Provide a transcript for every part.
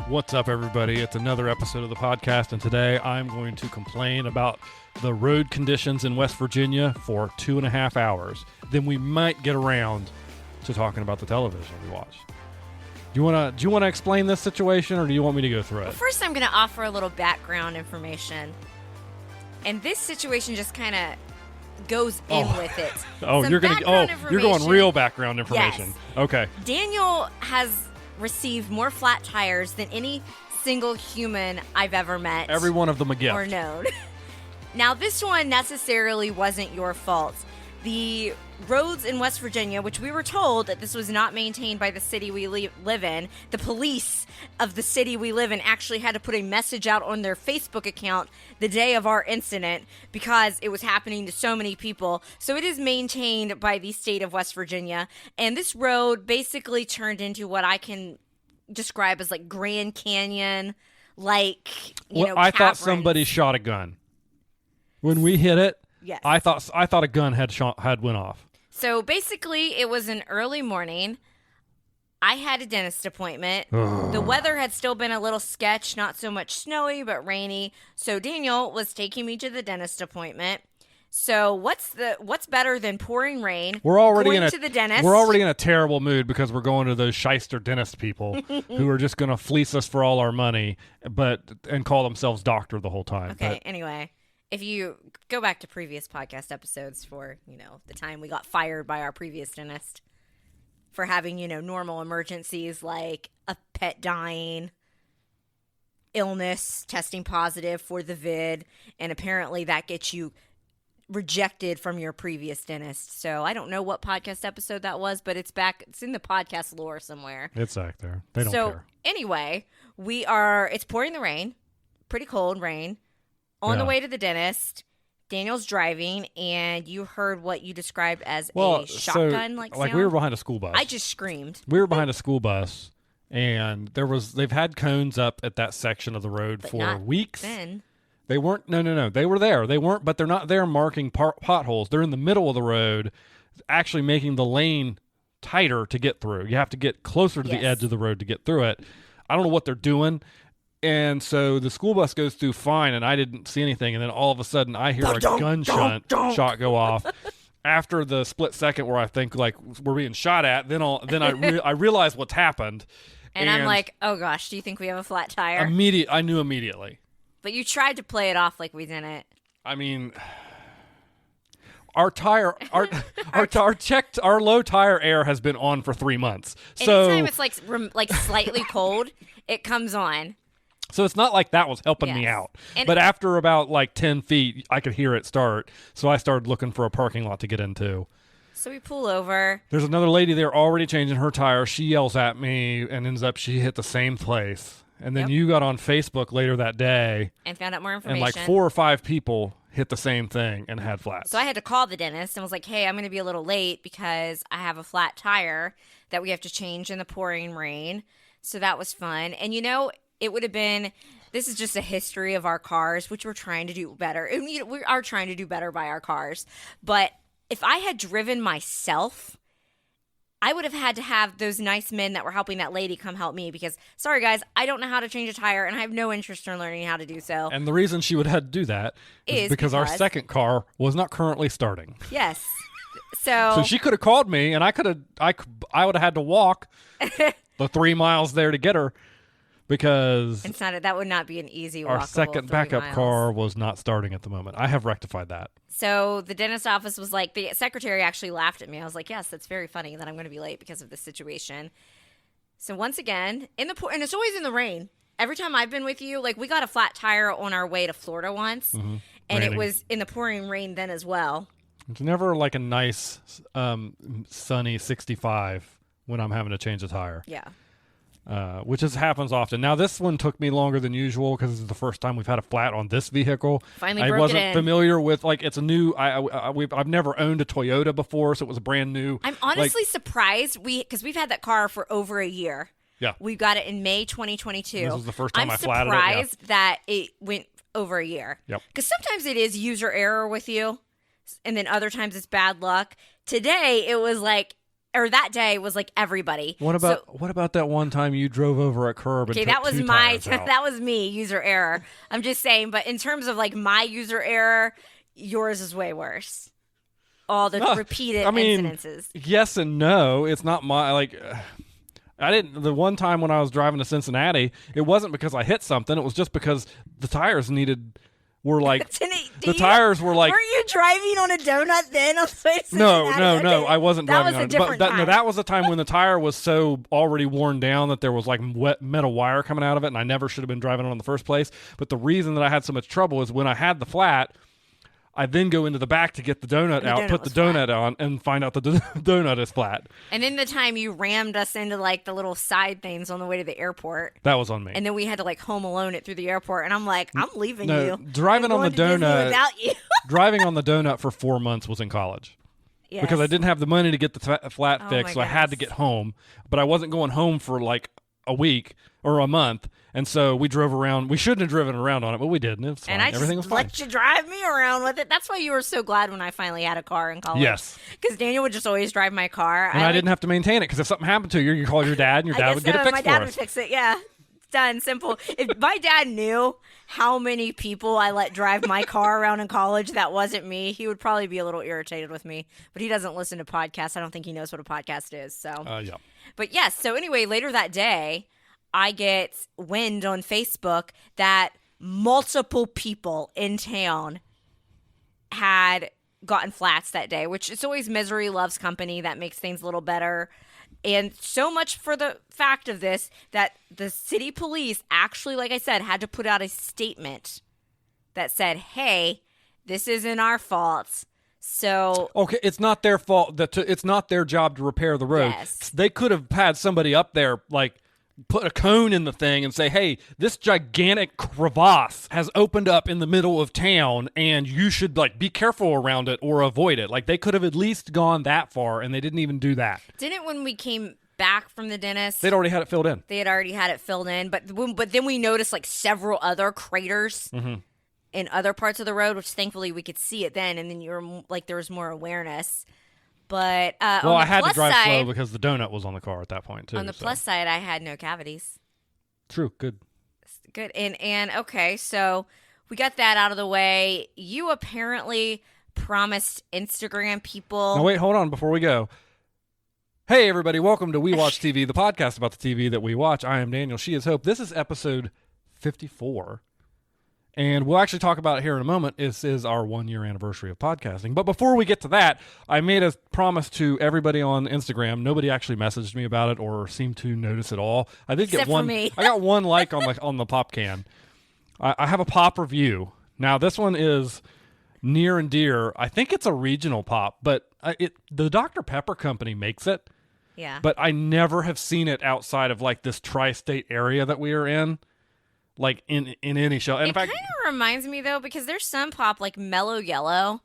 What's up, everybody? It's another episode of the podcast, and today I'm going to complain about the road conditions in West Virginia for 2.5 hours. Then we might get around to talking about the television we watch. Do you want to explain this situation, or do you want me to go through it? Well, first, I'm going to offer a little background information. And this situation just kind of goes in with it. You're going real background information. Yes. Okay. Daniel has received more flat tires than any single human I've ever met. Every one of them a gift. Or known. Now, this one necessarily wasn't your fault. The roads in West Virginia, which we were told that this was not maintained by the city we live in, the police of the city we live in actually had to put a message out on their Facebook account the day of our incident because it was happening to so many people. So it is maintained by the state of West Virginia. And this road basically turned into what I can describe as like Grand Canyon, like, I thought somebody shot a gun. When we hit it, yes. I thought a gun had went off. So basically, it was an early morning. I had a dentist appointment. The weather had still been a little sketch, not so much snowy, but rainy. So Daniel was taking me to the dentist appointment. So what's better than pouring rain? We're already to the dentist. We're already in a terrible mood because we're going to those shyster dentist people who are just going to fleece us for all our money, and call themselves doctor the whole time. Okay. Anyway. If you go back to previous podcast episodes for, the time we got fired by our previous dentist for having, normal emergencies like a pet dying, illness, testing positive for the vid, and apparently that gets you rejected from your previous dentist. So I don't know what podcast episode that was, but it's in the podcast lore somewhere. It's back there. They don't care. So anyway, it's pouring the rain, pretty cold rain. On the way to the dentist, Daniel's driving, and you heard what you described as a shotgun-like sound. We were behind a school bus. I just screamed. We were behind a school bus, and they've had cones up at that section of the road for weeks. Then. They weren't. No. They were there. They weren't, but they're not there marking potholes. They're in the middle of the road, actually making the lane tighter to get through. You have to get closer to the edge of the road to get through it. I don't know what they're doing. And so the school bus goes through fine, and I didn't see anything. And then all of a sudden, I hear a gunshot go off. After the split second where I think like we're being shot at, then I realize what's happened. And I'm like, oh gosh, do you think we have a flat tire? I knew immediately. But you tried to play it off like we didn't. I mean, our low tire air has been on for 3 months. So anytime it's like slightly cold, it comes on. So it's not like that was helping me out. But after about 10 feet, I could hear it start. So I started looking for a parking lot to get into. So we pull over. There's another lady there already changing her tire. She yells at me and ends up she hit the same place. And then you got on Facebook later that day. And found out more information. And 4 or 5 people hit the same thing and had flats. So I had to call the dentist and was like, hey, I'm going to be a little late because I have a flat tire that we have to change in the pouring rain. So that was fun. And it would have been, this is just a history of our cars, which we're trying to do better. I mean, we are trying to do better by our cars. But if I had driven myself, I would have had to have those nice men that were helping that lady come help me because, sorry guys, I don't know how to change a tire and I have no interest in learning how to do so. And the reason she would have had to do that is because our second car was not currently starting. Yes. So she could have called me and I would have had to walk the 3 miles there to get her. Because that would not be an easy walk. Our second backup car was not starting at the moment. I have rectified that. So the dentist office was like, the secretary actually laughed at me. I was like, yes, that's very funny that I'm going to be late because of this situation. So once again, and it's always in the rain. Every time I've been with you, we got a flat tire on our way to Florida once, and it was in the pouring rain then as well. It's never like a nice sunny 65 when I'm having to change a tire. Yeah. Which happens often. Now, this one took me longer than usual because this is the first time we've had a flat on this vehicle. Finally broke it in. I wasn't familiar with, it's a new, I've never owned a Toyota before, so it was brand new. I'm honestly surprised because we've had that car for over a year. Yeah. We got it in May 2022. This was the first time I flatted it. I'm surprised that it went over a year. Yep. Because sometimes it is user error with you, and then other times it's bad luck. Today, it was like, or that day was like everybody. What about that one time you drove over a curb? Okay, and that was that was me, user error. I'm just saying, but in terms of like my user error, yours is way worse. All the repeated incidences. Yes and no. It's not I didn't. The one time when I was driving to Cincinnati, it wasn't because I hit something. It was just because the tires were like tires were like. Weren't you driving on a donut then? On the way to No, okay. I wasn't driving on it. Different time. No, that was the time when the tire was so already worn down that there was like wet metal wire coming out of it, and I never should have been driving on it in the first place. But the reason that I had so much trouble is when I had the flat, I then go into the back to get the donut out, put the donut on, and find out the donut is flat. And then the time you rammed us into like the little side things on the way to the airport. That was on me. And then we had to like home alone it through the airport. And I'm like, I'm leaving you. Driving on the donut without you. driving on the donut for 4 months was in college. Yes. Because I didn't have the money to get the flat fixed, so I had to get home. But I wasn't going home for like a week or a month. And so we drove around. We shouldn't have driven around on it, but we did. And it was fine. And I Everything was just fine. let you drive me around with it. That's why you were so glad when I finally had a car in college. Yes. Because Daniel would just always drive my car. And I didn't have to maintain it, because if something happened to you, you call your dad, and your dad would get it fixed for us. My dad would fix it, yeah. Done, simple. If my dad knew how many people I let drive my car around in college that wasn't me, he would probably be a little irritated with me. But he doesn't listen to podcasts. I don't think he knows what a podcast is. So. Yeah. But yes, so anyway, later that day, I get wind on Facebook that multiple people in town had gotten flats that day, which it's always misery loves company. That makes things a little better. And so much for the fact of this, that the city police actually, like I said, had to put out a statement that said, hey, this isn't our fault. So okay, it's not their fault. It's not their job to repair the road. Yes. They could have had somebody up there, like, put a cone in the thing and say, hey, this gigantic crevasse has opened up in the middle of town, and you should like be careful around it or avoid it. Like, they could have at least gone that far, and they didn't even do that. Didn't when we came back from the dentist, they'd already had it filled in. They had already had it filled in, but then we noticed like several other craters in other parts of the road, which thankfully we could see it then, and then you were like there was more awareness. But I had to drive slow because the donut was on the car at that point too. On the plus side, I had no cavities. True, good. And okay, so we got that out of the way. You apparently promised Instagram people. Now wait, hold on before we go. Hey everybody, welcome to We Watch TV, the podcast about the TV that we watch. I am Daniel. She is Hope. This is episode 54. And we'll actually talk about it here in a moment. This is our 1-year anniversary of podcasting. But before we get to that, I made a promise to everybody on Instagram. Nobody actually messaged me about it or seemed to notice at all. I did Except get one. For me. I got one like on the pop can. I have a pop review. Now this one is near and dear. I think it's a regional pop, but the Dr. Pepper company makes it. Yeah. But I never have seen it outside of like this tri-state area that we are in. Like in any show. And it kind of reminds me though, because there's some pop like Mellow Yellow,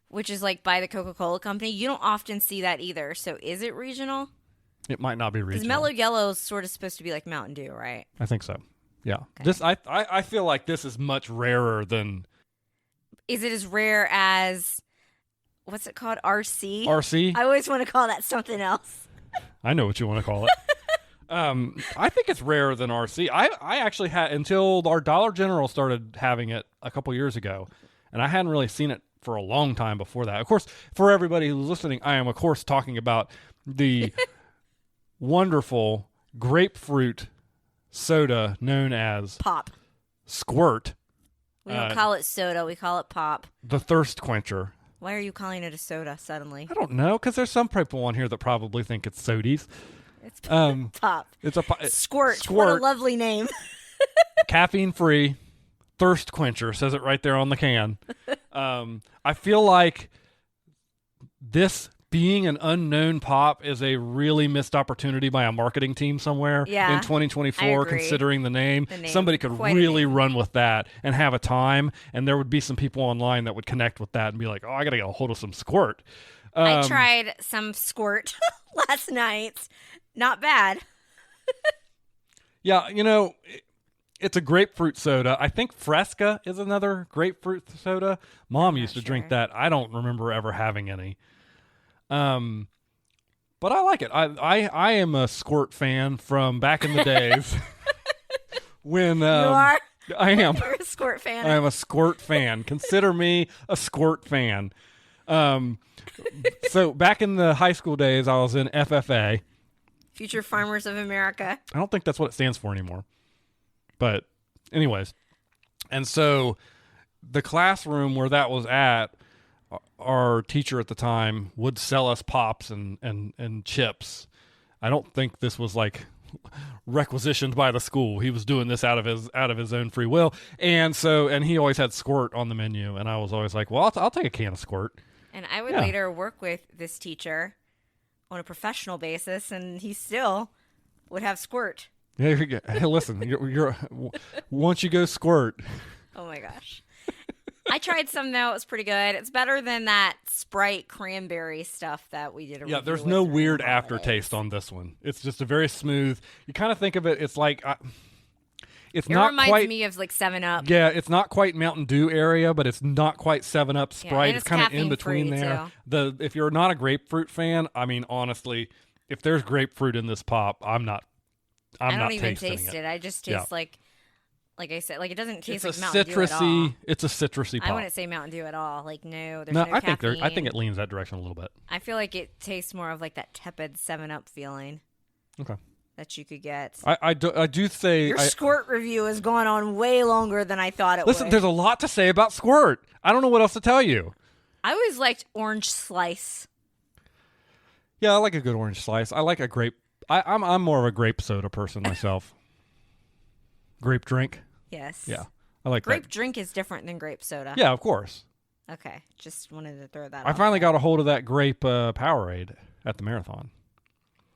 which is like by the Coca-Cola company. You don't often see that either. So is it regional? It might not be regional. Because Mellow Yellow is sort of supposed to be like Mountain Dew, right? I think so. Yeah. Okay. This I feel like this is much rarer than. Is it as rare as what's it called? RC? RC? I always want to call that something else. I know what you want to call it. I think it's rarer than RC. I actually had until our Dollar General started having it a couple years ago, and I hadn't really seen it for a long time before that. Of course, for everybody who's listening, I am of course talking about the wonderful grapefruit soda known as Pop. Squirt. We don't call it soda, we call it pop. The thirst quencher. Why are you calling it a soda suddenly? I don't know, because there's some people on here that probably think it's sodies. It's pop. It's a Squirt. What a lovely name. Caffeine free, thirst quencher, says it right there on the can. I feel like this being an unknown pop is a really missed opportunity by a marketing team somewhere in 2024, considering the name. Somebody could really run with that and have a time, and there would be some people online that would connect with that and be like, oh, I got to get a hold of some Squirt. I tried some Squirt last night. Not bad. Yeah, it's a grapefruit soda. I think Fresca is another grapefruit soda. Mom used to drink that. I don't remember ever having any. But I like it. I am a Squirt fan from back in the days. When you are? I am. You're a Squirt fan. I am a Squirt fan. Consider me a Squirt fan. So back in the high school days, I was in FFA. Future Farmers of America. I don't think that's what it stands for anymore. But anyways. And so the classroom where that was at, our teacher at the time would sell us pops and chips. I don't think this was like requisitioned by the school. He was doing this out of his own free will. And he always had Squirt on the menu. And I was always like, well, I'll take a can of Squirt. And I would later work with this teacher on a professional basis, and he still would have Squirt. Yeah, hey, listen, you're once you go Squirt. Oh my gosh. I tried some though. It was pretty good. It's better than that Sprite cranberry stuff that we did. There's no weird aftertaste on this one. It's just a very smooth. You kind of think of it. It's like it reminds me of like 7-Up. Yeah, it's not quite Mountain Dew area, but it's not quite 7-Up Sprite. Yeah, it's kind of in between there. Too. If you're not a grapefruit fan, I mean, honestly, if there's grapefruit in this pop, I don't even taste it. I just taste like I said, like it doesn't taste like Mountain Dew at all. It's a citrusy pop. I wouldn't say Mountain Dew at all. Like there's no caffeine. I think it leans that direction a little bit. I feel like it tastes more of like that tepid 7-Up feeling. Okay. That you could get. I do say your Squirt review has gone on way longer than I thought it would. Listen, there's a lot to say about Squirt. I don't know what else to tell you. I always liked Orange Slice. Yeah, I like a good orange slice. I like a grape. I'm more of a grape soda person myself. Grape drink. Yes. Yeah, I like grape drink is different than grape soda. Yeah, of course. Okay, just wanted to throw that. I finally got a hold of that grape Powerade at the marathon.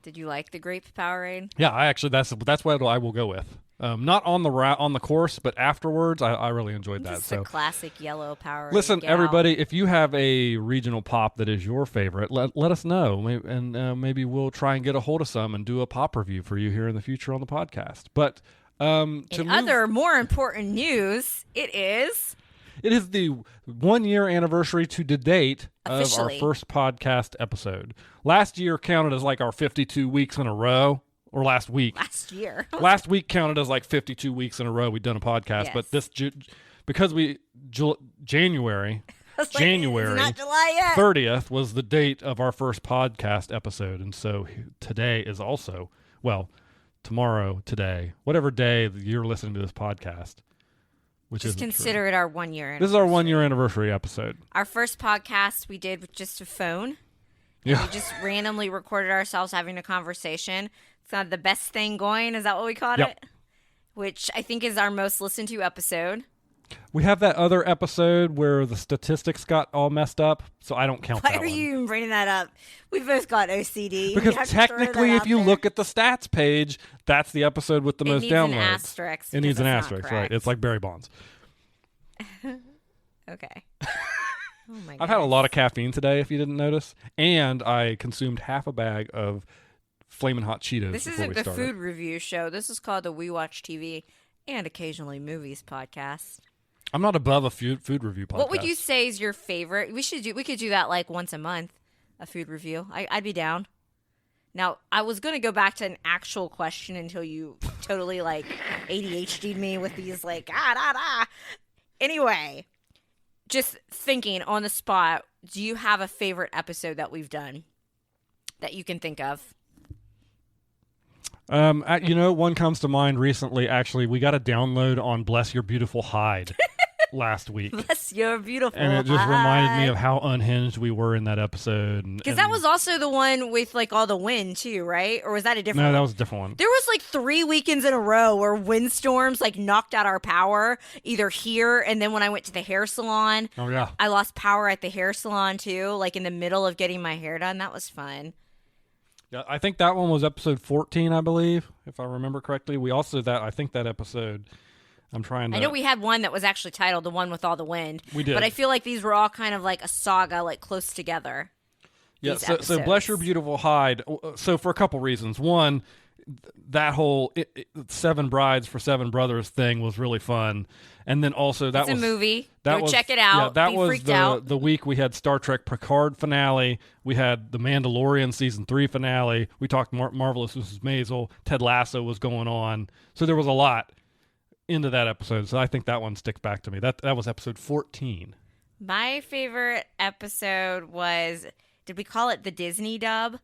Did you like the grape Powerade? Yeah, I actually that's what I will go with. Not on the course, but afterwards, I really enjoyed that. Just a classic yellow Powerade. Listen, everybody, if you have a regional pop that is your favorite, let us know, and maybe we'll try and get a hold of some and do a pop review for you here in the future on the podcast. But in other more important news, it is the 1 year anniversary to date of our first podcast episode. Last year counted as like our 52 weeks in a row, or last week. Last week counted as like 52 weeks in a row we've done a podcast, yes. But this because January it's not July yet. 30th was the date of our first podcast episode, and so today is also today, whatever day you're listening to this podcast. Just consider it our 1 year anniversary. This is our 1 year anniversary episode. Our first podcast we did with just a phone. Yeah. We just randomly recorded ourselves having a conversation. It's not the best thing going. Is that what we called it? Which I think is our most listened to episode. We have that other episode where the statistics got all messed up, so I don't count that one. Why are you even bringing that up? We both got OCD. Because technically, if you look at the stats page, that's the episode with the most downloads. It needs an asterisk. Right? It's like Barry Bonds. Okay. Oh my God. I've had a lot of caffeine today, if you didn't notice, and I consumed half a bag of Flamin' Hot Cheetos. This isn't the food review show. This is called the We Watch TV and occasionally movies podcast. I'm not above a food review podcast. What would you say is your favorite? We could do that like once a month, a food review. I'd be down. Now, I was going to go back to an actual question until you totally like ADHD'd me with these like Anyway, just thinking on the spot, do you have a favorite episode that we've done that you can think of? One comes to mind recently. Actually, we got a download on "Bless Your Beautiful Hide" last week. Bless your beautiful hide. And it just reminded me of how unhinged we were in that episode. Because that was also the one with like all the wind too, right? Or was that a different one? No, that was a different one. There was like 3 weekends in a row where windstorms like knocked out our power, either here and then when I went to the hair salon. Oh, yeah. I lost power at the hair salon too, like in the middle of getting my hair done. That was fun. Yeah, I think that one was episode 14, I believe, if I remember correctly. We also I think that episode, I know we had one that was actually titled "The One with All the Wind." We did, but I feel like these were all kind of like a saga, like close together. Yeah. So Bless Your Beautiful Hide. So for a couple reasons. One, that whole 7 brides for 7 brothers thing was really fun. And then also it's a movie. Go check it out. Yeah, that Be was freaked out. the week we had Star Trek Picard finale. We had the Mandalorian season 3 finale. We talked Marvelous Mrs. Maisel. Ted Lasso was going on. So there was a lot into that episode. So I think that one sticks back to me. That was episode 14. My favorite episode was, did we call it the Disney dub?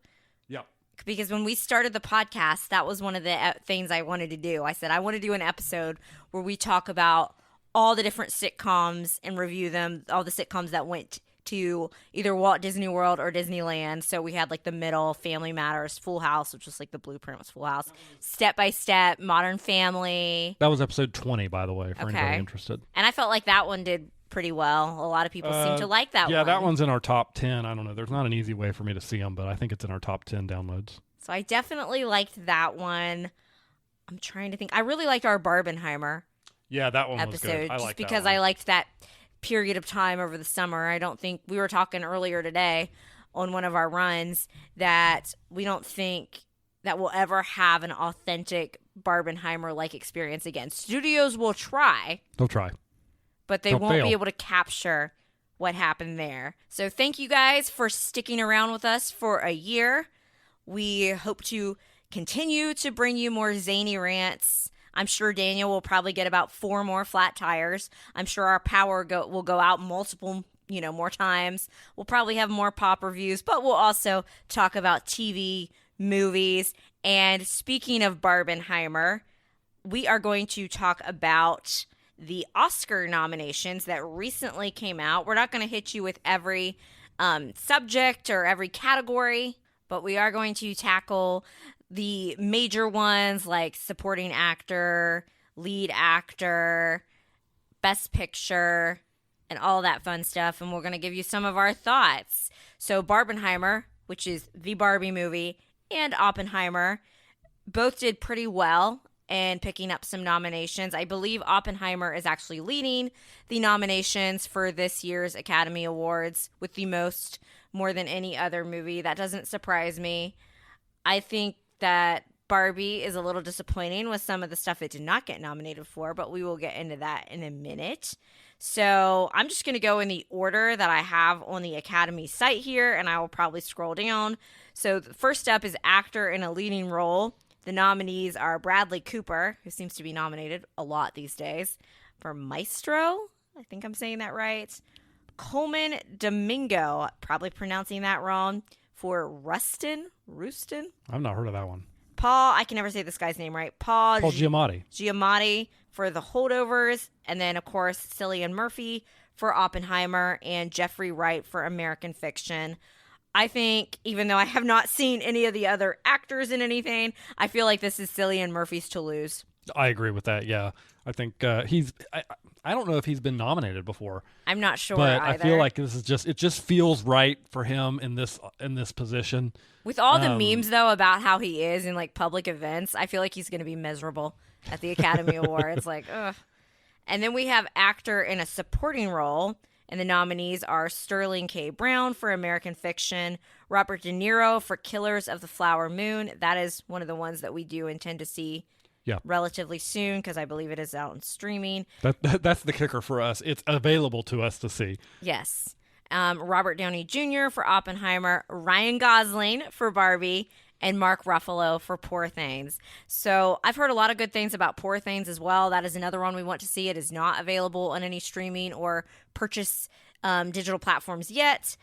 Yep. Because when we started the podcast, that was one of the things I wanted to do. I said, I want to do an episode where we talk about all the different sitcoms and review them, all the sitcoms that went to either Walt Disney World or Disneyland. So we had like the middle, Family Matters, Full House, which was like the blueprint was Full House, Step by Step, Modern Family. That was episode 20, by the way, for anybody interested. And I felt like that one did pretty well. A lot of people seem to like that one. Yeah, that one's in our top 10. I don't know. There's not an easy way for me to see them, but I think it's in our top 10 downloads. So I definitely liked that one. I'm trying to think. I really liked our Barbenheimer. Yeah, that one episode, was good. I just liked because that one. I liked that period of time over the summer. I don't think we were talking earlier today on one of our runs that we don't think that we'll ever have an authentic Barbenheimer-like experience again. Studios will try. They'll try. But they They'll won't fail. be able to capture what happened there. So thank you guys for sticking around with us for a year. We hope to continue to bring you more zany rants. I'm sure Daniel will probably get about 4 more flat tires. I'm sure our power will go out multiple, more times. We'll probably have more pop reviews, but we'll also talk about TV, movies. And speaking of Barbenheimer, we are going to talk about the Oscar nominations that recently came out. We're not going to hit you with every subject or every category, but we are going to tackle the major ones like supporting actor, lead actor, best picture, and all that fun stuff. And we're going to give you some of our thoughts. So Barbenheimer, which is the Barbie movie, and Oppenheimer both did pretty well and picking up some nominations. I believe Oppenheimer is actually leading the nominations for this year's Academy Awards with the most, more than any other movie. That doesn't surprise me. I think that Barbie is a little disappointing with some of the stuff it did not get nominated for, but we will get into that in a minute. So I'm just going to go in the order that I have on the Academy site here, and I will probably scroll down. So the first up is actor in a leading role. The nominees are Bradley Cooper, who seems to be nominated a lot these days, for Maestro. I think I'm saying that right. Coleman Domingo, probably pronouncing that wrong, for Rustin. I've not heard of that one. Paul, I can never say this guy's name right. Paul Giamatti for The Holdovers. And then, of course, Cillian Murphy for Oppenheimer and Jeffrey Wright for American Fiction. I think, even though I have not seen any of the other actors in anything, I feel like this is Cillian Murphy's to lose. I agree with that, yeah. I think I don't know if he's been nominated before. I'm not sure but either. I feel like it just feels right for him in this position. With all the memes, though, about how he is in, like, public events, I feel like he's going to be miserable at the Academy Awards. Like, ugh. And then we have actor in a supporting role, and the nominees are Sterling K. Brown for American Fiction, Robert De Niro for Killers of the Flower Moon. That is one of the ones that we do intend to see relatively soon because I believe it is out in streaming. That's the kicker for us. It's available to us to see. Yes. Robert Downey Jr. for Oppenheimer, Ryan Gosling for Barbie, and Mark Ruffalo for Poor Things. So I've heard a lot of good things about Poor Things as well. That is another one we want to see. It is not available on any streaming or purchase digital platforms yet.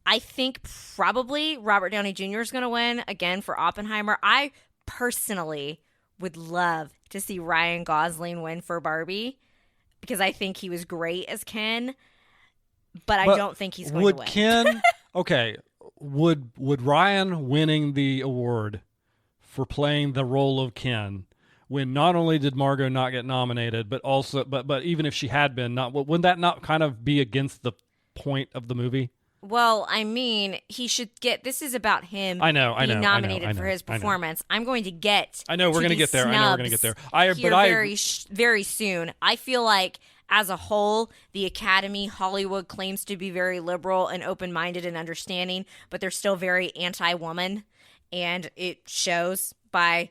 I think probably Robert Downey Jr. is going to win again for Oppenheimer. I personally would love to see Ryan Gosling win for Barbie because I think he was great as Ken, but I don't think he's going to win. Would Ken? Okay. Would Ryan winning the award for playing the role of Ken, when not only did Margot not get nominated, but also but even if she had been, wouldn't that not kind of be against the point of the movie? Well, I mean, he should get. This is about him. I know. Nominated for his performance. I'm going to get. I know we're going to get there. Very soon. I feel like, as a whole, the Academy, Hollywood claims to be very liberal and open-minded and understanding, but they're still very anti-woman, and it shows by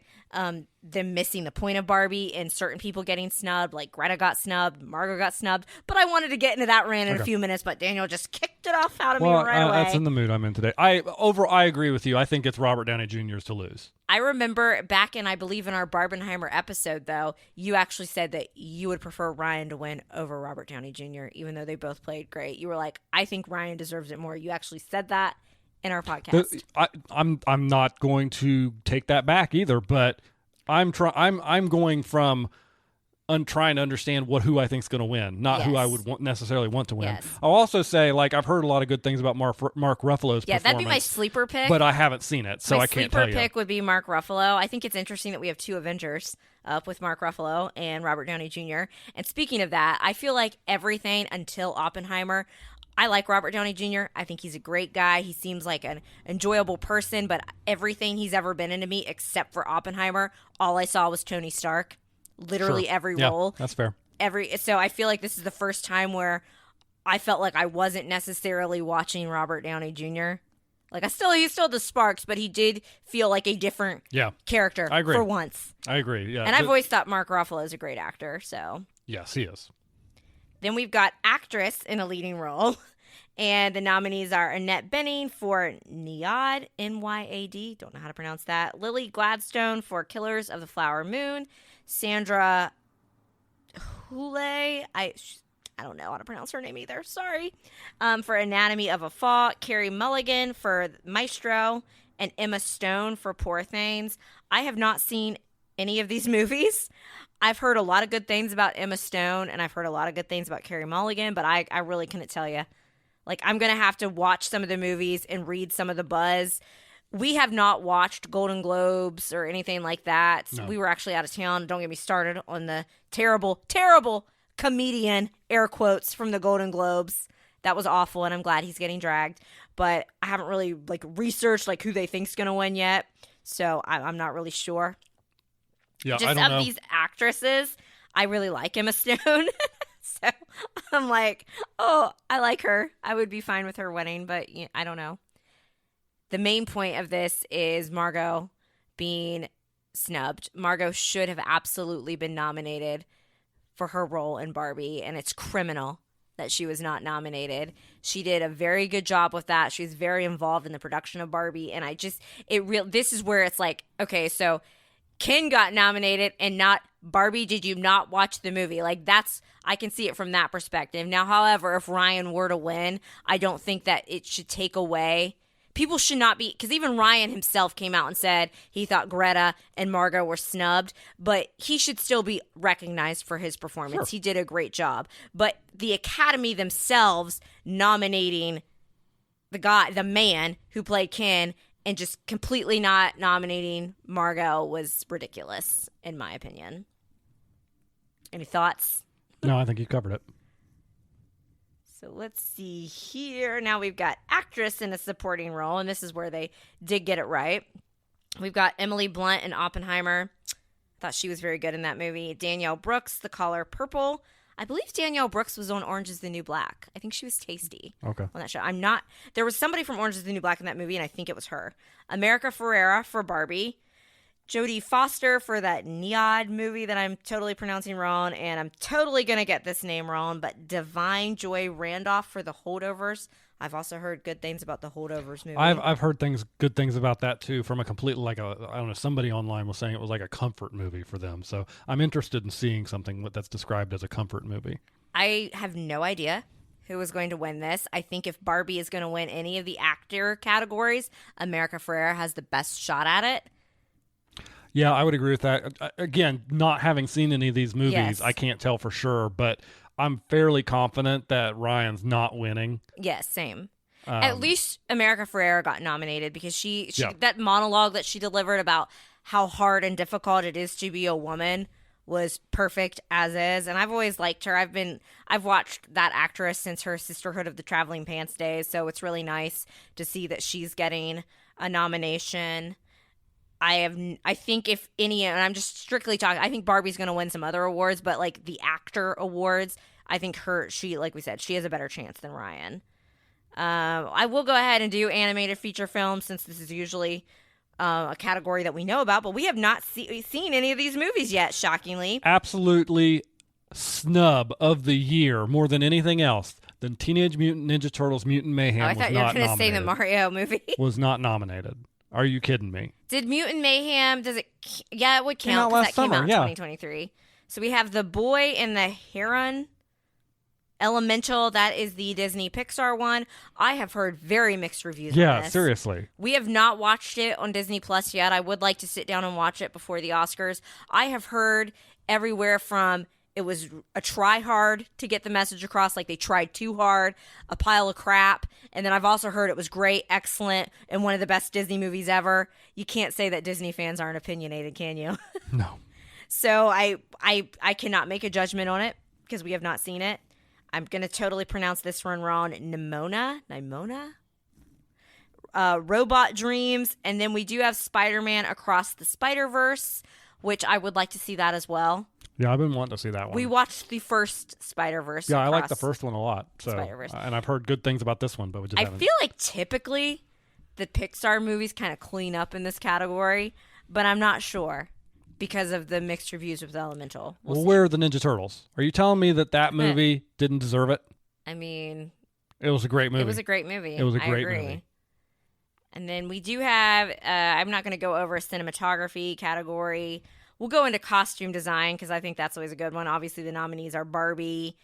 them missing the point of Barbie and certain people getting snubbed, like Greta got snubbed, Margot got snubbed. But I wanted to get into that rant in a few minutes, but Daniel just kicked it off out of me right away. That's in the mood I'm in today. I agree with you. I think it's Robert Downey Jr.'s to lose. I remember back in, I believe, in our Barbenheimer episode, though, you actually said that you would prefer Ryan to win over Robert Downey Jr., even though they both played great. You were like, I think Ryan deserves it more. You actually said that in our podcast. I'm not going to take that back either, but I'm going from trying to understand who I think is going to win, not who I would necessarily want to win. Yes. I'll also say, like, I've heard a lot of good things about Mark Ruffalo's performance. That'd be my sleeper pick. But I haven't seen it, so I can't tell you. My sleeper pick would be Mark Ruffalo. I think it's interesting that we have two Avengers up with Mark Ruffalo and Robert Downey Jr. And speaking of that, I feel like everything until Oppenheimer, I like Robert Downey Jr. I think he's a great guy. He seems like an enjoyable person, but everything he's ever been into me, except for Oppenheimer, all I saw was Tony Stark. Literally every role. That's fair. So I feel like this is the first time where I felt like I wasn't necessarily watching Robert Downey Jr. Like he still the sparks, but he did feel like a different character I agree. For once. I agree. Yeah. And I've always thought Mark Ruffalo is a great actor, so. Yes, he is. Then we've got actress in a leading role. And the nominees are Annette Bening for Nyad, N-Y-A-D, don't know how to pronounce that. Lily Gladstone for Killers of the Flower Moon. Sandra Houle, I don't know how to pronounce her name either, sorry. For Anatomy of a Fall. Carey Mulligan for Maestro. And Emma Stone for Poor Things. I have not seen any of these movies. I've heard a lot of good things about Emma Stone, and I've heard a lot of good things about Carey Mulligan, but I really couldn't tell you. Like, I'm going to have to watch some of the movies and read some of the buzz. We have not watched Golden Globes or anything like that. No. We were actually out of town. Don't get me started on the terrible, terrible comedian, air quotes, from the Golden Globes. That was awful, and I'm glad he's getting dragged. But I haven't really, researched, who they think's going to win yet. So I'm not really sure. Yeah, Just I don't know. Of these actresses, I really like Emma Stone. So I'm like, oh, I like her. I would be fine with her winning, but I don't know. The main point of this is Margot being snubbed. Margot should have absolutely been nominated for her role in Barbie, and it's criminal that she was not nominated. She did a very good job with that. She was very involved in the production of Barbie, and this is where it's like, okay, so Ken got nominated and not Barbie. Did you not watch the movie? I can see it from that perspective. Now, however, if Ryan were to win, I don't think that it should take away. People should not be, because even Ryan himself came out and said he thought Greta and Margot were snubbed, but he should still be recognized for his performance. Sure. He did a great job. But the Academy themselves nominating the man who played Ken and just completely not nominating Margot was ridiculous, in my opinion. Any thoughts? No, I think you covered it. So let's see here. Now we've got actress in a supporting role, and this is where they did get it right. We've got Emily Blunt in Oppenheimer. Thought she was very good in that movie. Danielle Brooks, The Color Purple. I believe Danielle Brooks was on Orange is the New Black. I think she was Tasty on that show. There was somebody from Orange is the New Black in that movie, and I think it was her. America Ferrera for Barbie. Jodie Foster for that Nyad movie that I'm totally pronouncing wrong, and I'm totally going to get this name wrong, but Divine Joy Randolph for The Holdovers. I've also heard good things about The Holdovers movie. I've heard good things about that too, from a complete, I don't know, somebody online was saying it was like a comfort movie for them. So I'm interested in seeing something that's described as a comfort movie. I have no idea who is going to win this. I think if Barbie is going to win any of the actor categories, America Ferrera has the best shot at it. Yeah, I would agree with that. Again, not having seen any of these movies, I can't tell for sure, but I'm fairly confident that Ryan's not winning. Yes, same. At least America Ferrera got nominated because she that monologue that she delivered about how hard and difficult it is to be a woman was perfect as is. And I've always liked her. I've watched that actress since her Sisterhood of the Traveling Pants days, so it's really nice to see that she's getting a nomination. I think if any, and I'm just strictly talking, I think Barbie's going to win some other awards, but the actor awards, I think she, like we said, she has a better chance than Ryan. I will go ahead and do animated feature film since this is usually a category that we know about, but we have not seen any of these movies yet, shockingly. Absolutely snub of the year more than anything else. The Teenage Mutant Ninja Turtles Mutant Mayhem I thought you were going to say the Mario movie. Was not nominated. Are you kidding me? Did Mutant Mayhem, does it? Yeah, it would count because that came out in 2023. So we have The Boy and the Heron. Elemental, that is the Disney Pixar one. I have heard very mixed reviews on this. Yeah, seriously. We have not watched it on Disney Plus yet. I would like to sit down and watch it before the Oscars. I have heard everywhere from it was a try hard to get the message across, like they tried too hard, a pile of crap, and then I've also heard it was great, excellent, and one of the best Disney movies ever. You can't say that Disney fans aren't opinionated, can you? No. So I cannot make a judgment on it because we have not seen it. I'm going to totally pronounce this one wrong. Nimona? Robot Dreams. And then we do have Spider-Man Across the Spider-Verse, which I would like to see that as well. Yeah, I've been wanting to see that one. We watched the first Spider-Verse. Yeah, I like the first one a lot. So, Spider-Verse. And I've heard good things about this one, but we just haven't. I feel like typically the Pixar movies kind of clean up in this category, but I'm not sure because of the mixed reviews with Elemental. Well, where are the Ninja Turtles? Are you telling me that movie didn't deserve it? I mean, it was a great movie. It was a great movie. It was a great movie. And then we do have, I'm not going to go over a cinematography category. We'll go into costume design because I think that's always a good one. Obviously, the nominees are Barbie,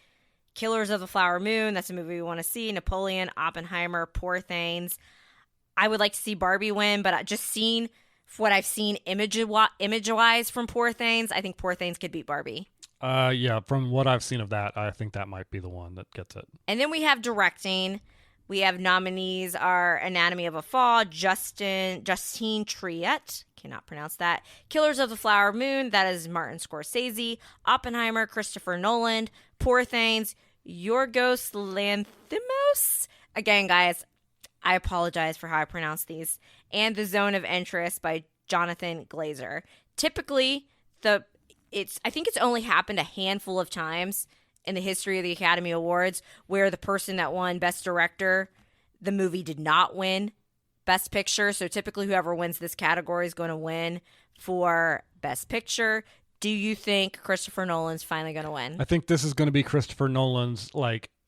Killers of the Flower Moon. That's a movie we want to see. Napoleon, Oppenheimer, Poor Things. I would like to see Barbie win, but just seeing what I've seen image-wise from Poor Things, I think Poor Things could beat Barbie. Yeah, from what I've seen of that, I think that might be the one that gets it. And then we have directing. We have nominees are Anatomy of a Fall, Justine Triet, cannot pronounce that, Killers of the Flower Moon, that is Martin Scorsese, Oppenheimer, Christopher Nolan, Poor Things, Yorgos Lanthimos. Again, guys, I apologize for how I pronounce these. And The Zone of Interest by Jonathan Glazer. Typically, I think it's only happened a handful of times in the history of the Academy Awards where the person that won Best Director, the movie did not win Best Picture. So typically whoever wins this category is going to win for Best Picture. Do you think Christopher Nolan's finally going to win? I think this is going to be Christopher Nolan's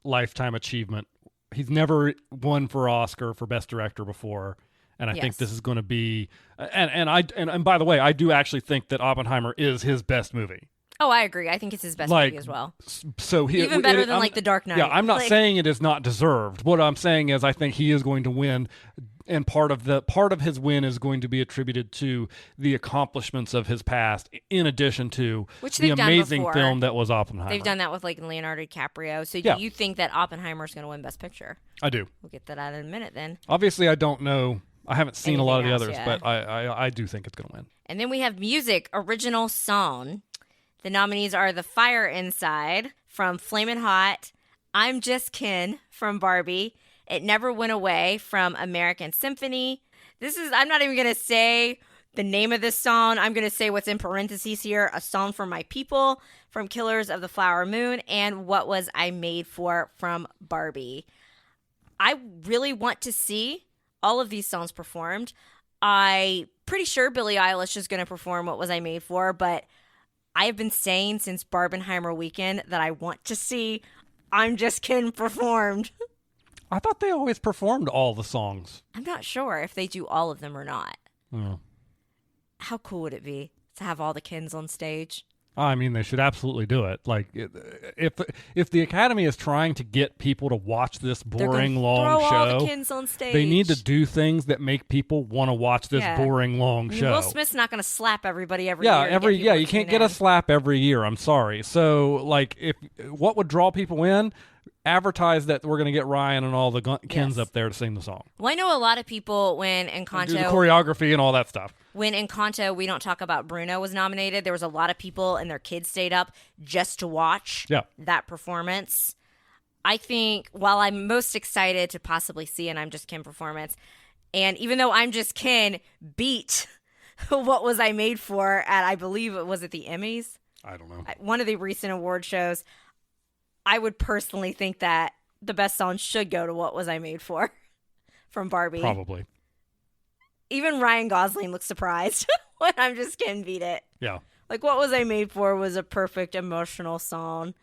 lifetime achievement. He's never won for Oscar for Best Director before. And I think this is going to be, and by the way, I do actually think that Oppenheimer is his best movie. Oh, I agree. I think it's his best movie as well. So even better than The Dark Knight. Yeah, I'm not saying it is not deserved. What I'm saying is I think he is going to win, and part of his win is going to be attributed to the accomplishments of his past, in addition to the amazing film that was Oppenheimer. They've done that with Leonardo DiCaprio. So do you think that Oppenheimer is going to win Best Picture? I do. We'll get that out in a minute then. Obviously, I don't know. I haven't seen a lot of the others, yet. but I do think it's going to win. And then we have music, original song. The nominees are The Fire Inside from Flamin' Hot, I'm Just Ken from Barbie, It Never Went Away from American Symphony. I'm not even going to say the name of this song. I'm going to say what's in parentheses here, A Song for My People from Killers of the Flower Moon, and What Was I Made For from Barbie. I really want to see all of these songs performed. I'm pretty sure Billie Eilish is going to perform What Was I Made For, but I have been saying since Barbenheimer weekend that I want to see I'm Just Ken performed. I thought they always performed all the songs. I'm not sure if they do all of them or not. Oh. How cool would it be to have all the Kens on stage? I mean, they should absolutely do it. If the Academy is trying to get people to watch this boring long show, all the Kens on stage. They need to do things that make people want to watch this boring long show. Will Smith's not going to slap everybody every year. You can't get a slap every year. I'm sorry. So, what would draw people in? Advertise that we're going to get Ryan and all the Kens up there to sing the song. Well, I know a lot of people when Encanto... do the choreography and all that stuff. When Encanto, We Don't Talk About Bruno was nominated, there was a lot of people and their kids stayed up just to watch that performance. I think while I'm most excited to possibly see an I'm Just Ken performance, and even though I'm Just Ken beat What Was I Made For at, I believe, was it the Emmys? I don't know. One of the recent award shows, I would personally think that the best song should go to What Was I Made For from Barbie. Probably. even Ryan Gosling looks surprised when I'm just getting beat it. Yeah. Like, What Was I Made For was a perfect emotional song.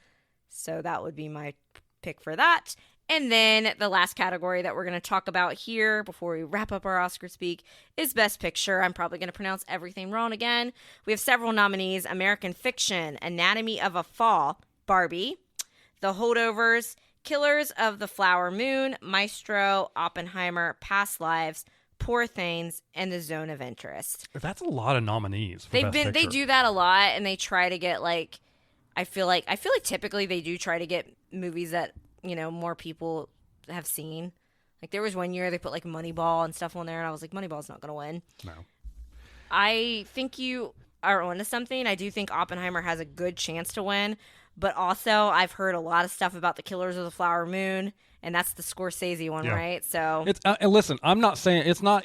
So that would be my pick for that. And then the last category that we're going to talk about here before we wrap up our Oscar speak is Best Picture. I'm probably going to pronounce everything wrong again. We have several nominees: American Fiction, Anatomy of a Fall, Barbie, The Holdovers, Killers of the Flower Moon, Maestro, Oppenheimer, Past Lives, Poor Things, and The Zone of Interest. That's a lot of nominees for Best Picture. They do that a lot, and they try to get like I feel like typically they do try to get movies that, you know, more people have seen. Like, there was one year they put like Moneyball and stuff on there, and I was like, Moneyball's not going to win. No. I think you are onto something. I do think Oppenheimer has a good chance to win, but also I've heard a lot of stuff about the Killers of the Flower Moon, and that's the Scorsese one, right? So it's and listen, I'm not saying it's not.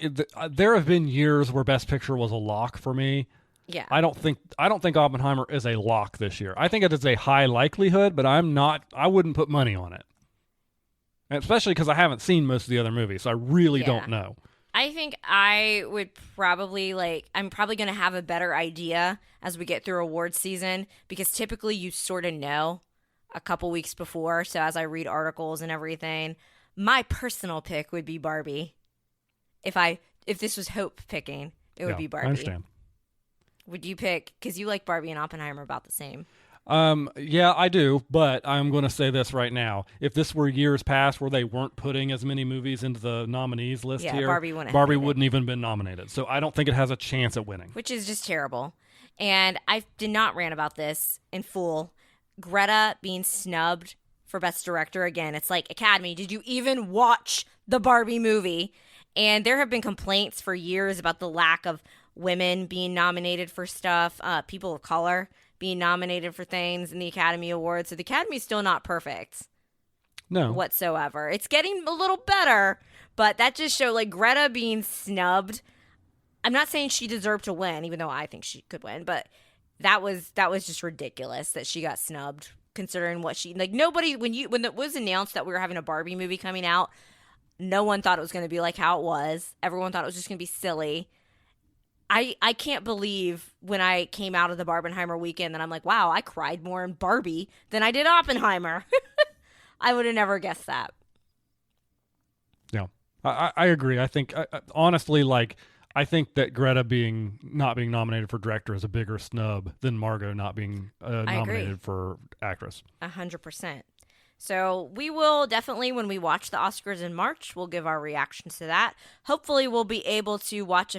There have been years where Best Picture was a lock for me. Yeah. I don't think Oppenheimer is a lock this year. I think it is a high likelihood, but I wouldn't put money on it. And especially because I haven't seen most of the other movies, so I really don't know. I think I would probably I'm probably going to have a better idea as we get through award season, because typically you sort of know a couple weeks before. So as I read articles and everything, my personal pick would be Barbie. If this was hope picking, it would be Barbie. I understand. Would you pick, because you like Barbie and Oppenheimer about the same? Yeah, I do, but I'm going to say this right now. If this were years past where they weren't putting as many movies into the nominees list here, Barbie wouldn't even been nominated. So I don't think it has a chance at winning. Which is just terrible. And I did not rant about this in full. Greta being snubbed for Best Director again. It's like, Academy, did you even watch the Barbie movie? And there have been complaints for years about the lack of women being nominated for stuff, people of color being nominated for things in the Academy Awards. So the Academy's still not perfect. No. Whatsoever. It's getting a little better, but that just showed, like, Greta being snubbed. I'm not saying she deserved to win, even though I think she could win, but that was just ridiculous that she got snubbed, considering what she, like, nobody, when it was announced that we were having a Barbie movie coming out, no one thought it was going to be like how it was. Everyone thought it was just going to be silly. I can't believe when I came out of the Barbenheimer weekend that I'm like, wow, I cried more in Barbie than I did Oppenheimer. I would have never guessed that. Yeah, I agree. I think, honestly, like, I think that Greta not being nominated for director is a bigger snub than Margot not being nominated for actress. 100%. So we will definitely, when we watch the Oscars in March, we'll give our reactions to that. Hopefully we'll be able to watch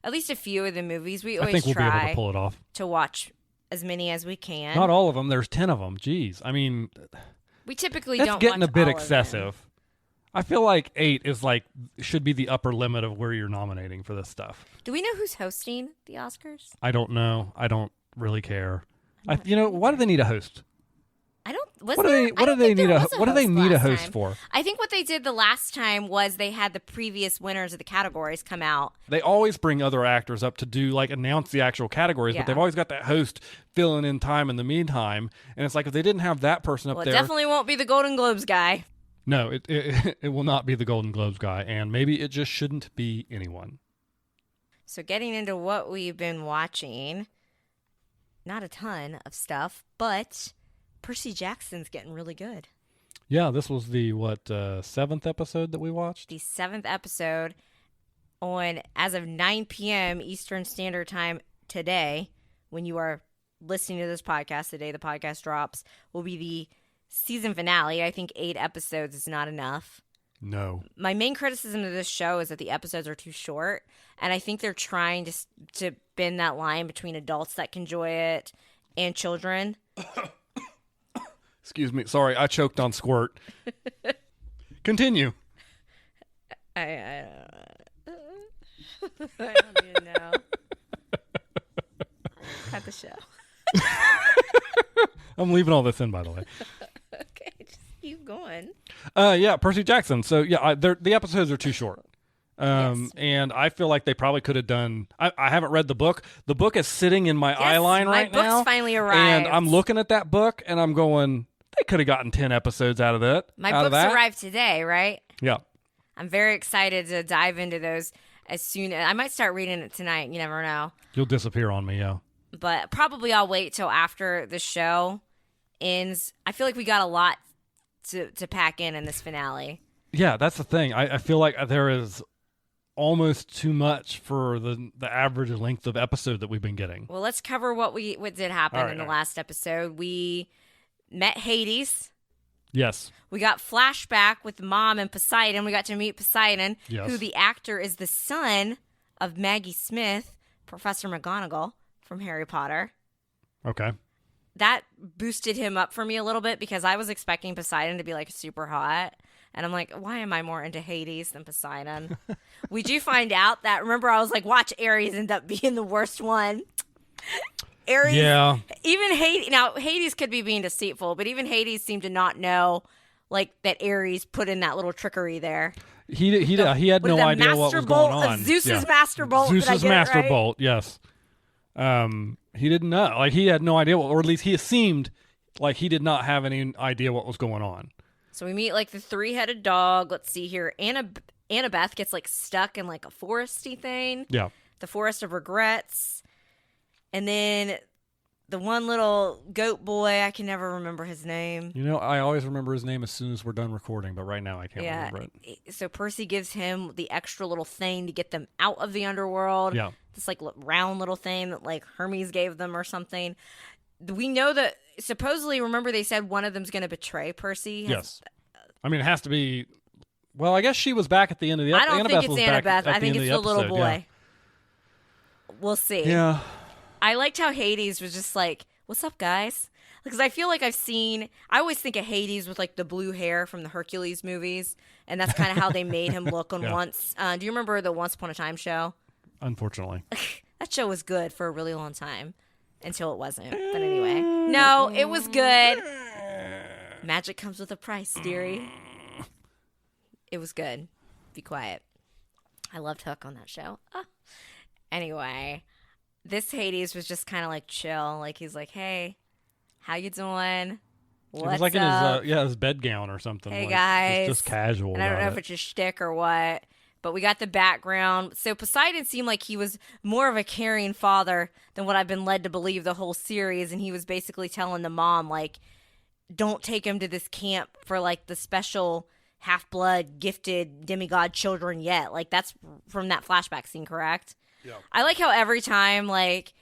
at least a few of the movies. We always I think we'll try be able to pull it off. To watch as many as we can. Not all of them. There's 10 of them. Jeez. I mean, we typically that's don't getting watch a bit all excessive. I feel like 8 is should be the upper limit of where you're nominating for this stuff. Do we know who's hosting the Oscars? I don't know. I don't really care. Why do they need a host? I don't. What do they need a host for? I think what they did the last time was they had the previous winners of the categories come out. They always bring other actors up to do announce the actual categories, but they've always got that host filling in time in the meantime. And it's like, if they didn't have that person up there, it definitely won't be the Golden Globes guy. No, it will not be the Golden Globes guy, and maybe it just shouldn't be anyone. So getting into what we've been watching, not a ton of stuff, but Percy Jackson's getting really good. Yeah, this was the 7th episode that we watched? The 7th episode as of 9 p.m. Eastern Standard Time today, when you are listening to this podcast, the day the podcast drops, will be the season finale. I think 8 episodes is not enough. No. My main criticism of this show is that the episodes are too short, and I think they're trying to bend that line between adults that can enjoy it and children. Excuse me. Sorry, I choked on Squirt. Continue. I don't even know. Cut the show. I'm leaving all this in, by the way. Okay, just keep going. Yeah, Percy Jackson. So, yeah, the episodes are too short. Yes. And I feel like they probably could have done. I haven't read the book. The book is sitting in my eye line right now. My book's finally arrived. And I'm looking at that book, and I'm going, they could have gotten 10 episodes out of that. My book's arrived today, right? Yeah. I'm very excited to dive into those. I might start reading it tonight. You never know. You'll disappear on me, yeah. But probably I'll wait till after the show ends. I feel like we got a lot to pack in this finale. Yeah, that's the thing. I feel like there is almost too much for the average length of episode that we've been getting. Well, let's cover what did happen in the last episode. We met Hades. Yes. We got flashback with Mom and Poseidon. We got to meet Poseidon, who the actor is the son of Maggie Smith, Professor McGonagall from Harry Potter. Okay. That boosted him up for me a little bit because I was expecting Poseidon to be like super hot. And I'm like, why am I more into Hades than Poseidon? We do find out that, remember, I was like, watch Ares end up being the worst one. Ares, yeah. Even Hades, now Hades could be being deceitful, but even Hades seemed to not know, like, that Ares put in that little trickery there. He had no idea what was going on. Zeus's master bolt. Zeus's master bolt, yes. He didn't know. Like, he had no idea, or at least he seemed like he did not have any idea what was going on. So we meet, like, the three-headed dog. Let's see here. Annabeth gets, like, stuck in, like, a foresty thing. Yeah. The Forest of Regrets. And then the one little goat boy, I can never remember his name. You know, I always remember his name as soon as we're done recording, but right now I can't remember it. So Percy gives him the extra little thing to get them out of the underworld. Yeah. This, like, round little thing that, like, Hermes gave them or something. We know that, supposedly, remember they said one of them's going to betray Percy? Yes. I mean, it has to be, well, I guess she was back at the end of the episode. I don't think it's Annabeth. I think it's the little boy. Yeah. We'll see. Yeah. I liked how Hades was just like, what's up, guys? Because I feel like I always think of Hades with, like, the blue hair from the Hercules movies, and that's kind of how they made him look on Once. Do you remember the Once Upon a Time show? Unfortunately. That show was good for a really long time. Until it wasn't. But anyway. No, it was good. Magic comes with a price, dearie. It was good. Be quiet. I loved Hook on that show. Oh. Anyway, this Hades was just kind of like chill. Like, he's like, hey, how you doing? What's it was like up? in his bedgown or something. Hey, like, guys. Just casual. And I don't know if it's a shtick or what. But we got the background. So Poseidon seemed like he was more of a caring father than what I've been led to believe the whole series. And he was basically telling the mom, like, don't take him to this camp for, like, the special half-blood gifted demigod children yet. Like, that's from that flashback scene, correct? Yeah. I like how every time, like,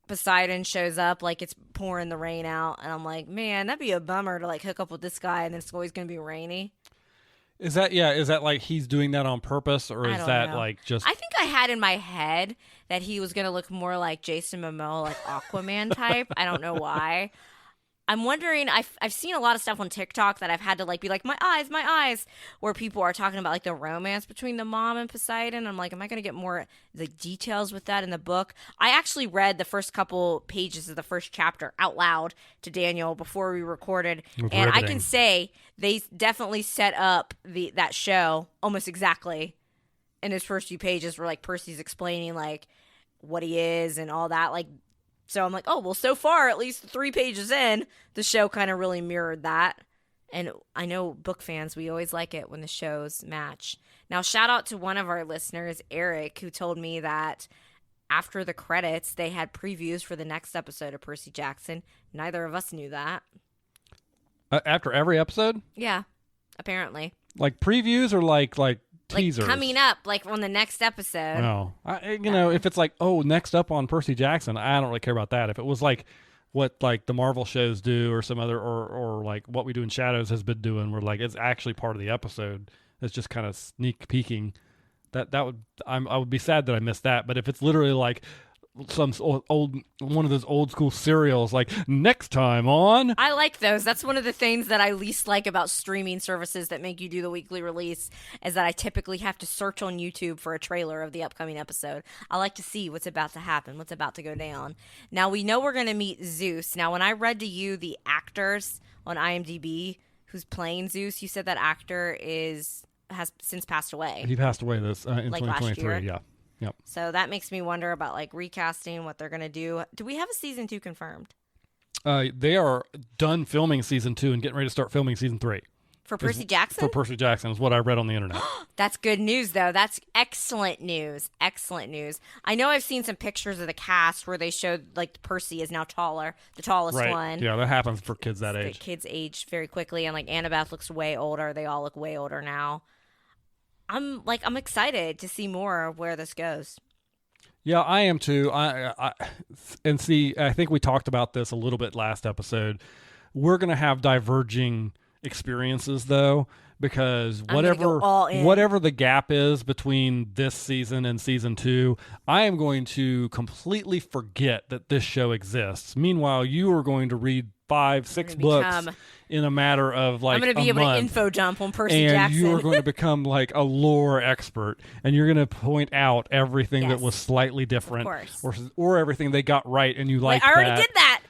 Poseidon shows up, like, it's pouring the rain out. And I'm like, man, that'd be a bummer to, like, hook up with this guy and then it's always going to be rainy. Is that like he's doing that on purpose, or is that know. Like just? I think I had in my head that he was going to look more like Jason Momoa, like Aquaman type. I don't know why. I'm wondering, I've seen a lot of stuff on TikTok that I've had to, like, be like, my eyes, where people are talking about, like, the romance between the mom and Poseidon. I'm like, am I going to get more the details with that in the book? I actually read the first couple pages of the first chapter out loud to Daniel before we recorded. And I can say they definitely set up that show almost exactly in his first few pages where, like, Percy's explaining, like, what he is and all that, like. So I'm like, oh, well, so far, at least 3 pages in, the show kind of really mirrored that. And I know book fans, we always like it when the shows match. Now, shout out to one of our listeners, Eric, who told me that after the credits, they had previews for the next episode of Percy Jackson. Neither of us knew that. After every episode? Yeah, apparently. Like previews or like teasers? Like coming up, like on the next episode. No. If it's like, oh, next up on Percy Jackson, I don't really care about that. If it was like what like the Marvel shows do or some other, or like What We Do in Shadows has been doing, where like it's actually part of the episode, it's just kind of sneak peeking. I would be sad that I missed that. But if it's literally like some old one of those old school serials, like next time on, I like those. That's one of the things that I least like about streaming services that make you do the weekly release, is that I typically have to search on YouTube for a trailer of the upcoming episode. I like to see what's about to happen, what's about to go down. Now we know we're going to meet Zeus. Now when I read to you the actors on IMDb who's playing Zeus, you said that actor has since passed away. He passed away in like 2023. Last year. Yeah. Yep. So that makes me wonder about like recasting, what they're going to do. Do we have a season 2 confirmed? They are done filming season 2 and getting ready to start filming season 3. For Percy Jackson? For Percy Jackson is what I read on the internet. That's good news, though. That's excellent news. Excellent news. I know I've seen some pictures of the cast where they showed, like, Percy is now taller, the tallest one. Yeah, that happens for kids that age. The kids age very quickly, and, like, Annabeth looks way older. They all look way older now. I'm excited to see more of where this goes. Yeah, I am too. I think we talked about this a little bit last episode. We're going to have diverging experiences though, because whatever the gap is between this season and season 2, I am going to completely forget that this show exists. Meanwhile, you are going to read 5-6 books in a matter of like I'm going to be able to info dump on Percy Jackson. And you are going to become like a lore expert, and you're going to point out everything that was slightly different, or everything they got right, and you like that. I already did that.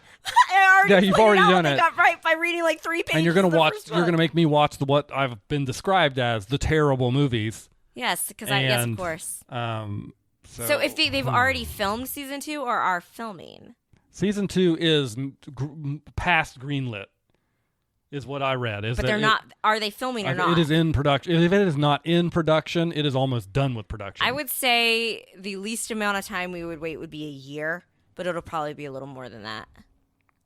You've already done it. Got right by reading like 3 pages. And you're going to watch. You're going to make me watch what I've been described as the terrible movies. Yes, because yes, of course. So if they've already filmed season 2 or are filming. Season 2 is past greenlit, is what I read. But they're not. Are they filming or not? It is in production. If it is not in production, it is almost done with production. I would say the least amount of time we would wait would be a year, but it'll probably be a little more than that.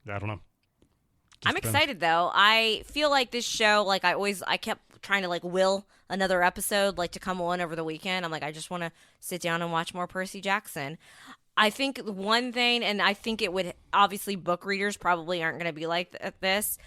I don't know. I'm excited though. I feel like this show, like I kept trying to like will another episode like to come on over the weekend. I'm like, I just want to sit down and watch more Percy Jackson. I think one thing, and I think it would, obviously book readers probably aren't going to be like this.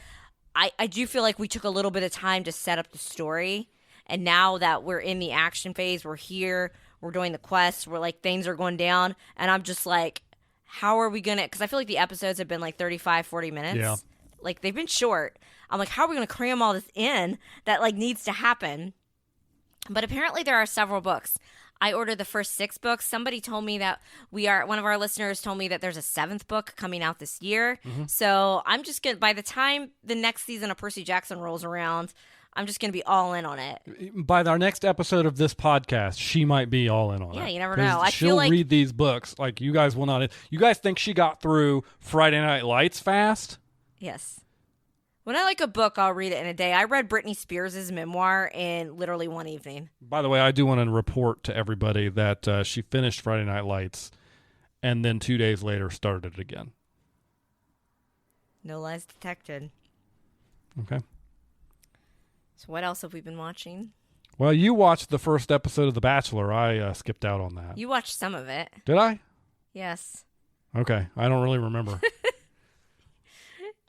I do feel like we took a little bit of time to set up the story. And now that we're in the action phase, we're here, we're doing the quest, we're like, things are going down. And I'm just like, how are we going to, because I feel like the episodes have been like 35, 40 minutes. Yeah. Like they've been short. I'm like, how are we going to cram all this in that like needs to happen? But apparently there are several books. I ordered the first 6 books. Somebody told me that one of our listeners told me that there's a 7th book coming out this year. Mm-hmm. So I'm just going to, by the time the next season of Percy Jackson rolls around, I'm just going to be all in on it. By our next episode of this podcast, she might be all in on it. Yeah, you never know. She'll read these books. Like, you guys will not. You guys think she got through Friday Night Lights fast? Yes. When I like a book, I'll read it in a day. I read Britney Spears' memoir in literally one evening. By the way, I do want to report to everybody that she finished Friday Night Lights and then 2 days later started it again. No lies detected. Okay. So what else have we been watching? Well, you watched the first episode of The Bachelor. I skipped out on that. You watched some of it. Did I? Yes. Okay. I don't really remember.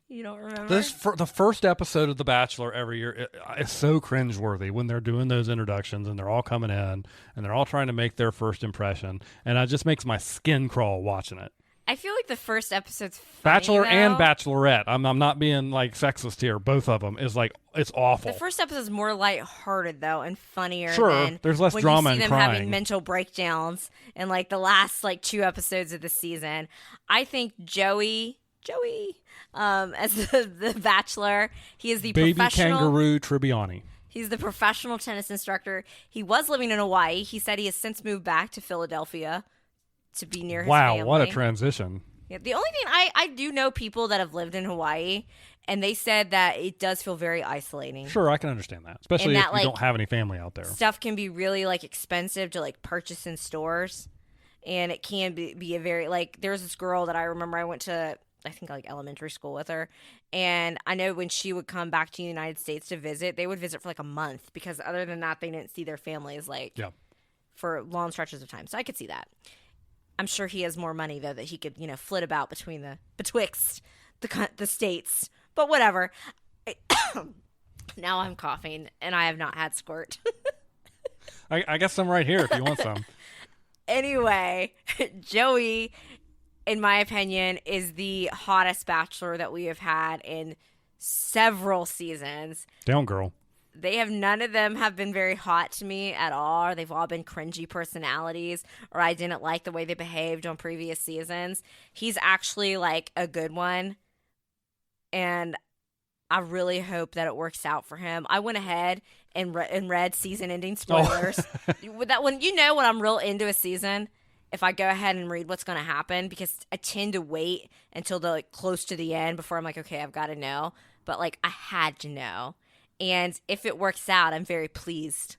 You don't remember? The first episode of The Bachelor every year is so cringeworthy when they're doing those introductions and they're all coming in and they're all trying to make their first impression. And it just makes my skin crawl watching it. I feel like the first episode's funny, Bachelor though. And Bachelorette. I'm not being like sexist here. Both of them is like, it's awful. The first episode's more lighthearted though and funnier. Sure, than there's less drama and crying. When you see them crying. having mental breakdowns in like the last like 2 episodes of the season. I think Joey, as the Bachelor, he is the baby professional kangaroo Tribbiani. He's the professional tennis instructor. He was living in Hawaii. He said he has since moved back to Philadelphia to be near his family. Wow, what a transition. Yeah, the only thing, I do know people that have lived in Hawaii, and they said that it does feel very isolating. Sure, I can understand that, especially if you don't have any family out there. Stuff can be really like expensive to like purchase in stores, and it can be a very like. There's this girl that I remember I went to, I think like elementary school with her, and I know when she would come back to the United States to visit, they would visit for like a month because other than that, they didn't see their families like for long stretches of time. So I could see that. I'm sure he has more money though that he could, flit about betwixt the states. But whatever. Now I'm coughing and I have not had Squirt. I guess I'm right here if you want some. Anyway, Joey, in my opinion, is the hottest Bachelor that we have had in several seasons. Down, girl. None of them have been very hot to me at all. They've all been cringy personalities, or I didn't like the way they behaved on previous seasons. He's actually like a good one, and I really hope that it works out for him. I went ahead and read season-ending spoilers. That when when I'm real into a season, if I go ahead and read what's going to happen, because I tend to wait until close to the end before I'm like, okay, I've got to know. But like I had to know. And if it works out, I'm very pleased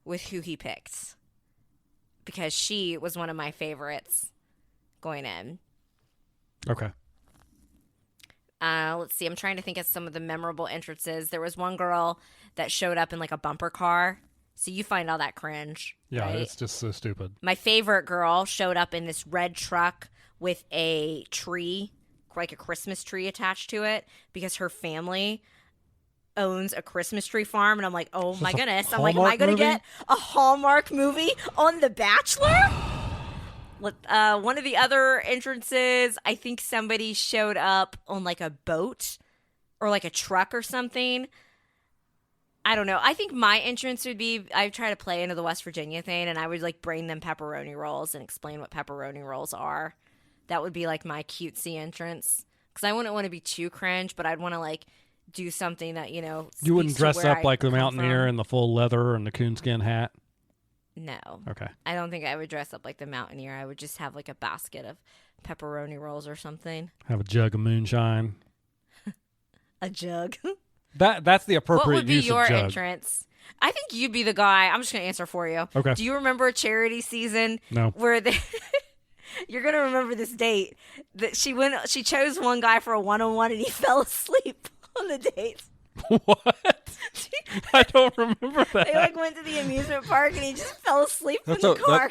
with who he picked. Because she was one of my favorites going in. Okay. Let's see. I'm trying to think of some of the memorable entrances. There was one girl that showed up in like a bumper car. So you find all that cringe. Yeah, right? It's just so stupid. My favorite girl showed up in this red truck with a tree, like a Christmas tree attached to it, because her family owns a Christmas tree farm. And I'm like, oh my goodness. I'm like, am I going to get a Hallmark movie on The Bachelor? One of the other entrances, I think somebody showed up on like a boat or like a truck or something. I don't know. I think my entrance would be, I try to play into the West Virginia thing, and I would like bring them pepperoni rolls and explain what pepperoni rolls are. That would be like my cutesy entrance, because I wouldn't want to be too cringe, but I'd want to like do something that, you know, you wouldn't dress up like the mountaineer in the full leather and the coonskin hat? No. Okay. I don't think I would dress up like the mountaineer. I would just have like a basket of pepperoni rolls or something. Have a jug of moonshine. A jug. That's the appropriate use of jug. What would be your entrance? I think you'd be the guy. I'm just going to answer for you. Okay. Do you remember Charity season? No. Where you're going to remember this date. That she chose one guy for a one-on-one and he fell asleep on the date. What? I don't remember that. They like went to the amusement park and he just fell asleep in the car.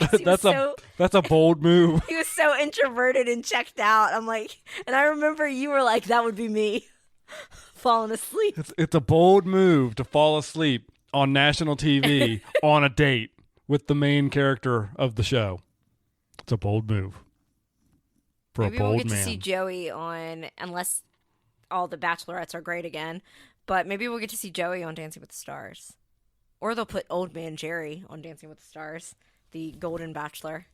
That's a bold move. He was so introverted and checked out. I'm like, and I remember you were like, that would be me falling asleep. It's a bold move to fall asleep on national TV on a date with the main character of the show. It's a bold move for Maybe a bold man. Maybe we'll get to see Joey on, unless all the Bachelorettes are great again. But maybe we'll get to see Joey on Dancing with the Stars. Or they'll put Old Man Jerry on Dancing with the Stars, the Golden Bachelor.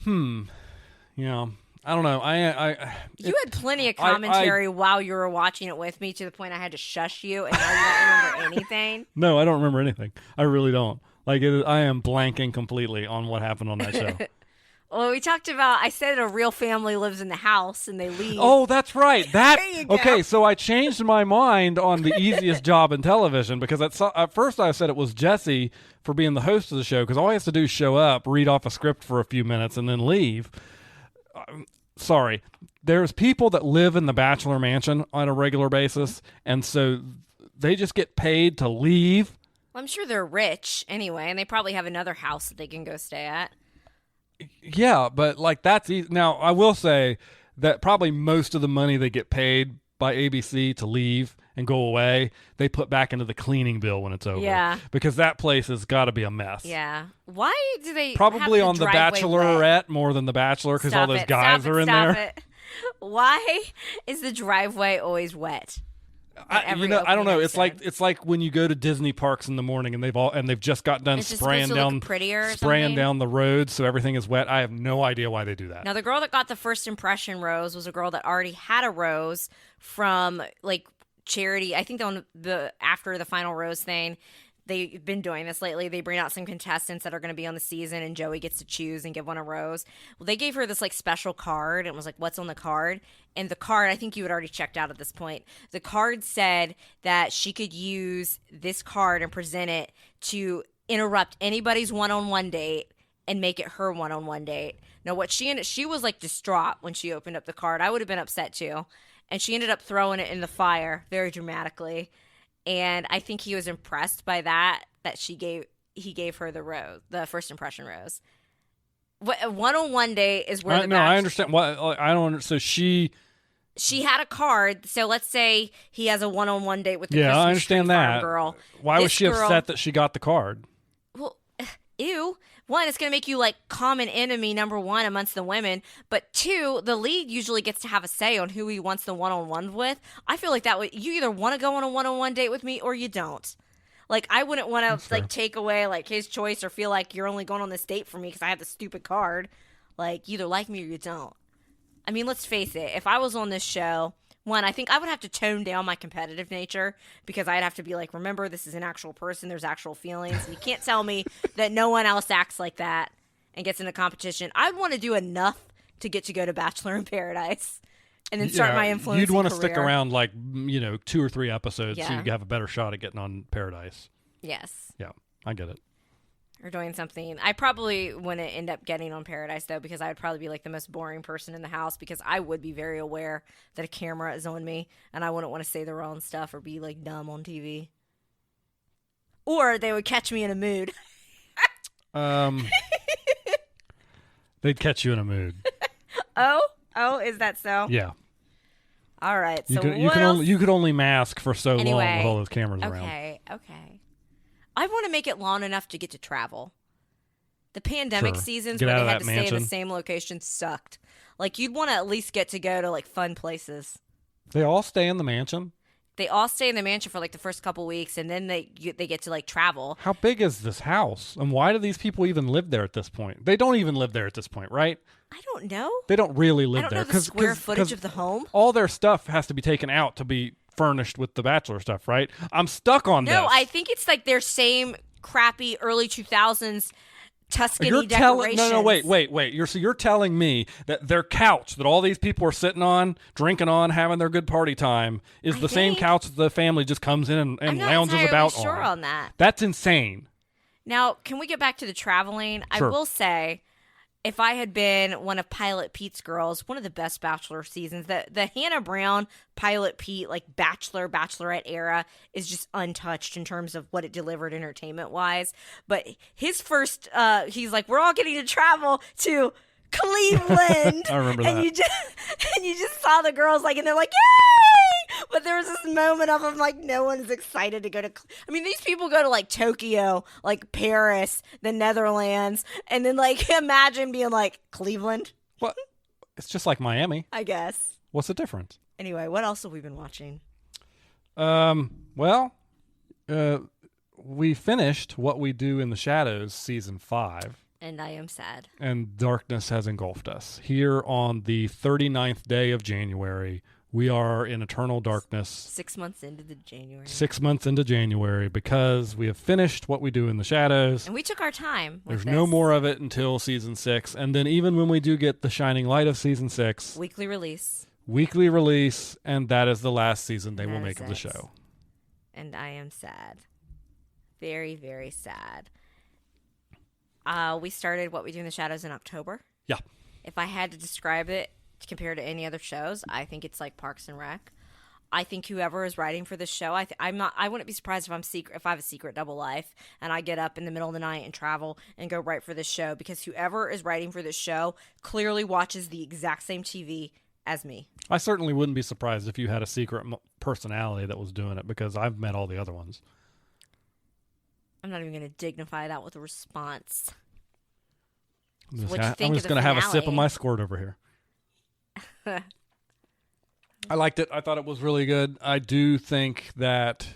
Yeah. I don't know. You had plenty of commentary while you were watching it with me, to the point I had to shush you, and now you don't remember anything. No, I don't remember anything. I really don't. Like, I am blanking completely on what happened on that show. Well, we talked about, I said a real family lives in the house and they leave. Oh, that's right. There you go. Okay, so I changed my mind on the easiest job in television, because at first I said it was Jesse for being the host of the show, because all he has to do is show up, read off a script for a few minutes, and then leave. Sorry. There's people that live in the Bachelor Mansion on a regular basis, and so they just get paid to leave. Well, I'm sure they're rich anyway, and they probably have another house that they can go stay at. Yeah, but like that's easy. Now, I will say that probably most of the money they get paid by ABC to leave and go away, they put back into the cleaning bill when it's over. Yeah. Because that place has got to be a mess. Yeah. Why do they probably have on The Bachelorette wet? More than The Bachelor, because all those guys are in there. It. Why is the driveway always wet? I don't know. It's like when you go to Disney parks in the morning and they've just got done spraying down the roads, so everything is wet. I have no idea why they do that. Now, the girl that got the first impression rose was a girl that already had a rose from like Charity. I think after the final rose thing, they've been doing this lately. They bring out some contestants that are going to be on the season, and Joey gets to choose and give one a rose. Well, they gave her this like special card, and it was like, what's on the card? And the card, I think you had already checked out at this point. The card said that she could use this card and present it to interrupt anybody's one-on-one date and make it her one-on-one date. Now, she was like distraught when she opened up the card. I would have been upset too. And she ended up throwing it in the fire very dramatically. And I think he was impressed by that he gave her the first impression rose. What one-on-one date is where I understand. I don't understand. So she had a card. So let's say he has a one-on-one date with the Christmas I understand tree that. Girl. Why was she upset that she got the card? Well, ew. One, it's going to make you like common enemy number one amongst the women. But two, the lead usually gets to have a say on who he wants the one-on-one with. I feel like that way you either want to go on a one-on-one date with me or you don't. Like, I wouldn't want to like take away like his choice or feel like you're only going on this date for me because I have the stupid card. Like, you either like me or you don't. I mean, let's face it. If I was on this show, one, I think I would have to tone down my competitive nature, because I'd have to be like, remember, this is an actual person. There's actual feelings. And you can't tell me that no one else acts like that and gets into competition. I'd want to do enough to get to go to Bachelor in Paradise. and then start my influencing You'd want to career. stick around 2 or 3 episodes so Yeah. you have a better shot at getting on Paradise. Yes. Yeah, I get it. Or doing something. I probably wouldn't end up getting on Paradise, though, because I would probably be the most boring person in the house, because I would be very aware that a camera is on me, and I wouldn't want to say the wrong stuff or be dumb on TV. Or they would catch me in a mood. They'd catch you in a mood. Oh, is that so? Yeah. All right. So you could only mask for so long with all those cameras around. Okay. I want to make it long enough to get to travel. The pandemic seasons Get where out they of had that to stay in mansion. the same location sucked. You'd want to at least get to go to fun places. They all stay in the mansion? They all stay in the mansion for the first couple weeks, and then they get to travel. How big is this house? And why do these people even live there at this point? They don't even live there at this point, right? I don't know. They don't really live I don't there. know the square footage of the home. All their stuff has to be taken out to be furnished with the Bachelor stuff, right? I'm stuck on this. No, I think it's their same crappy early 2000s Tuscany decorations. No, wait. You're telling me that their couch that all these people are sitting on, drinking on, having their good party time is the same couch that the family just comes in and I'm not lounges about sure on that. That's insane. Now, can we get back to the traveling? Sure. I will say, if I had been one of Pilot Pete's girls, one of the best Bachelor seasons, the Hannah Brown, Pilot Pete, Bachelor, Bachelorette era is just untouched in terms of what it delivered entertainment-wise. But his first, he's we're all getting to travel to Cleveland. I remember and that. You just saw the girls, and they're yay! But there was this moment of them, no one's excited to go to. These people go to Tokyo, Paris, the Netherlands, and then imagine being Cleveland. What? It's just like Miami. I guess. What's the difference? Anyway, what else have we been watching? We finished What We Do in the Shadows season 5. And I am sad. And darkness has engulfed us. Here on the 39th day of January, we are in eternal darkness. 6 months into the January. 6 months into January, because we have finished What We Do in the Shadows. And we took our time. There's no more of it until season 6. And then even when we do get the shining light of season 6. Weekly release. And that is the last season they will make of the show. And I am sad. Very, very sad. We started What We Do in the Shadows in October. Yeah. If I had to describe it compared to any other shows, I think it's like Parks and Rec. I think whoever is writing for this show, I wouldn't be surprised if I have a secret double life and I get up in the middle of the night and travel and go write for this show, because whoever is writing for this show clearly watches the exact same TV as me. I certainly wouldn't be surprised if you had a secret personality that was doing it, because I've met all the other ones. I'm not even going to dignify that with a response. I'm just going to have a sip of my Squirt over here. I liked it. I thought it was really good. I do think that...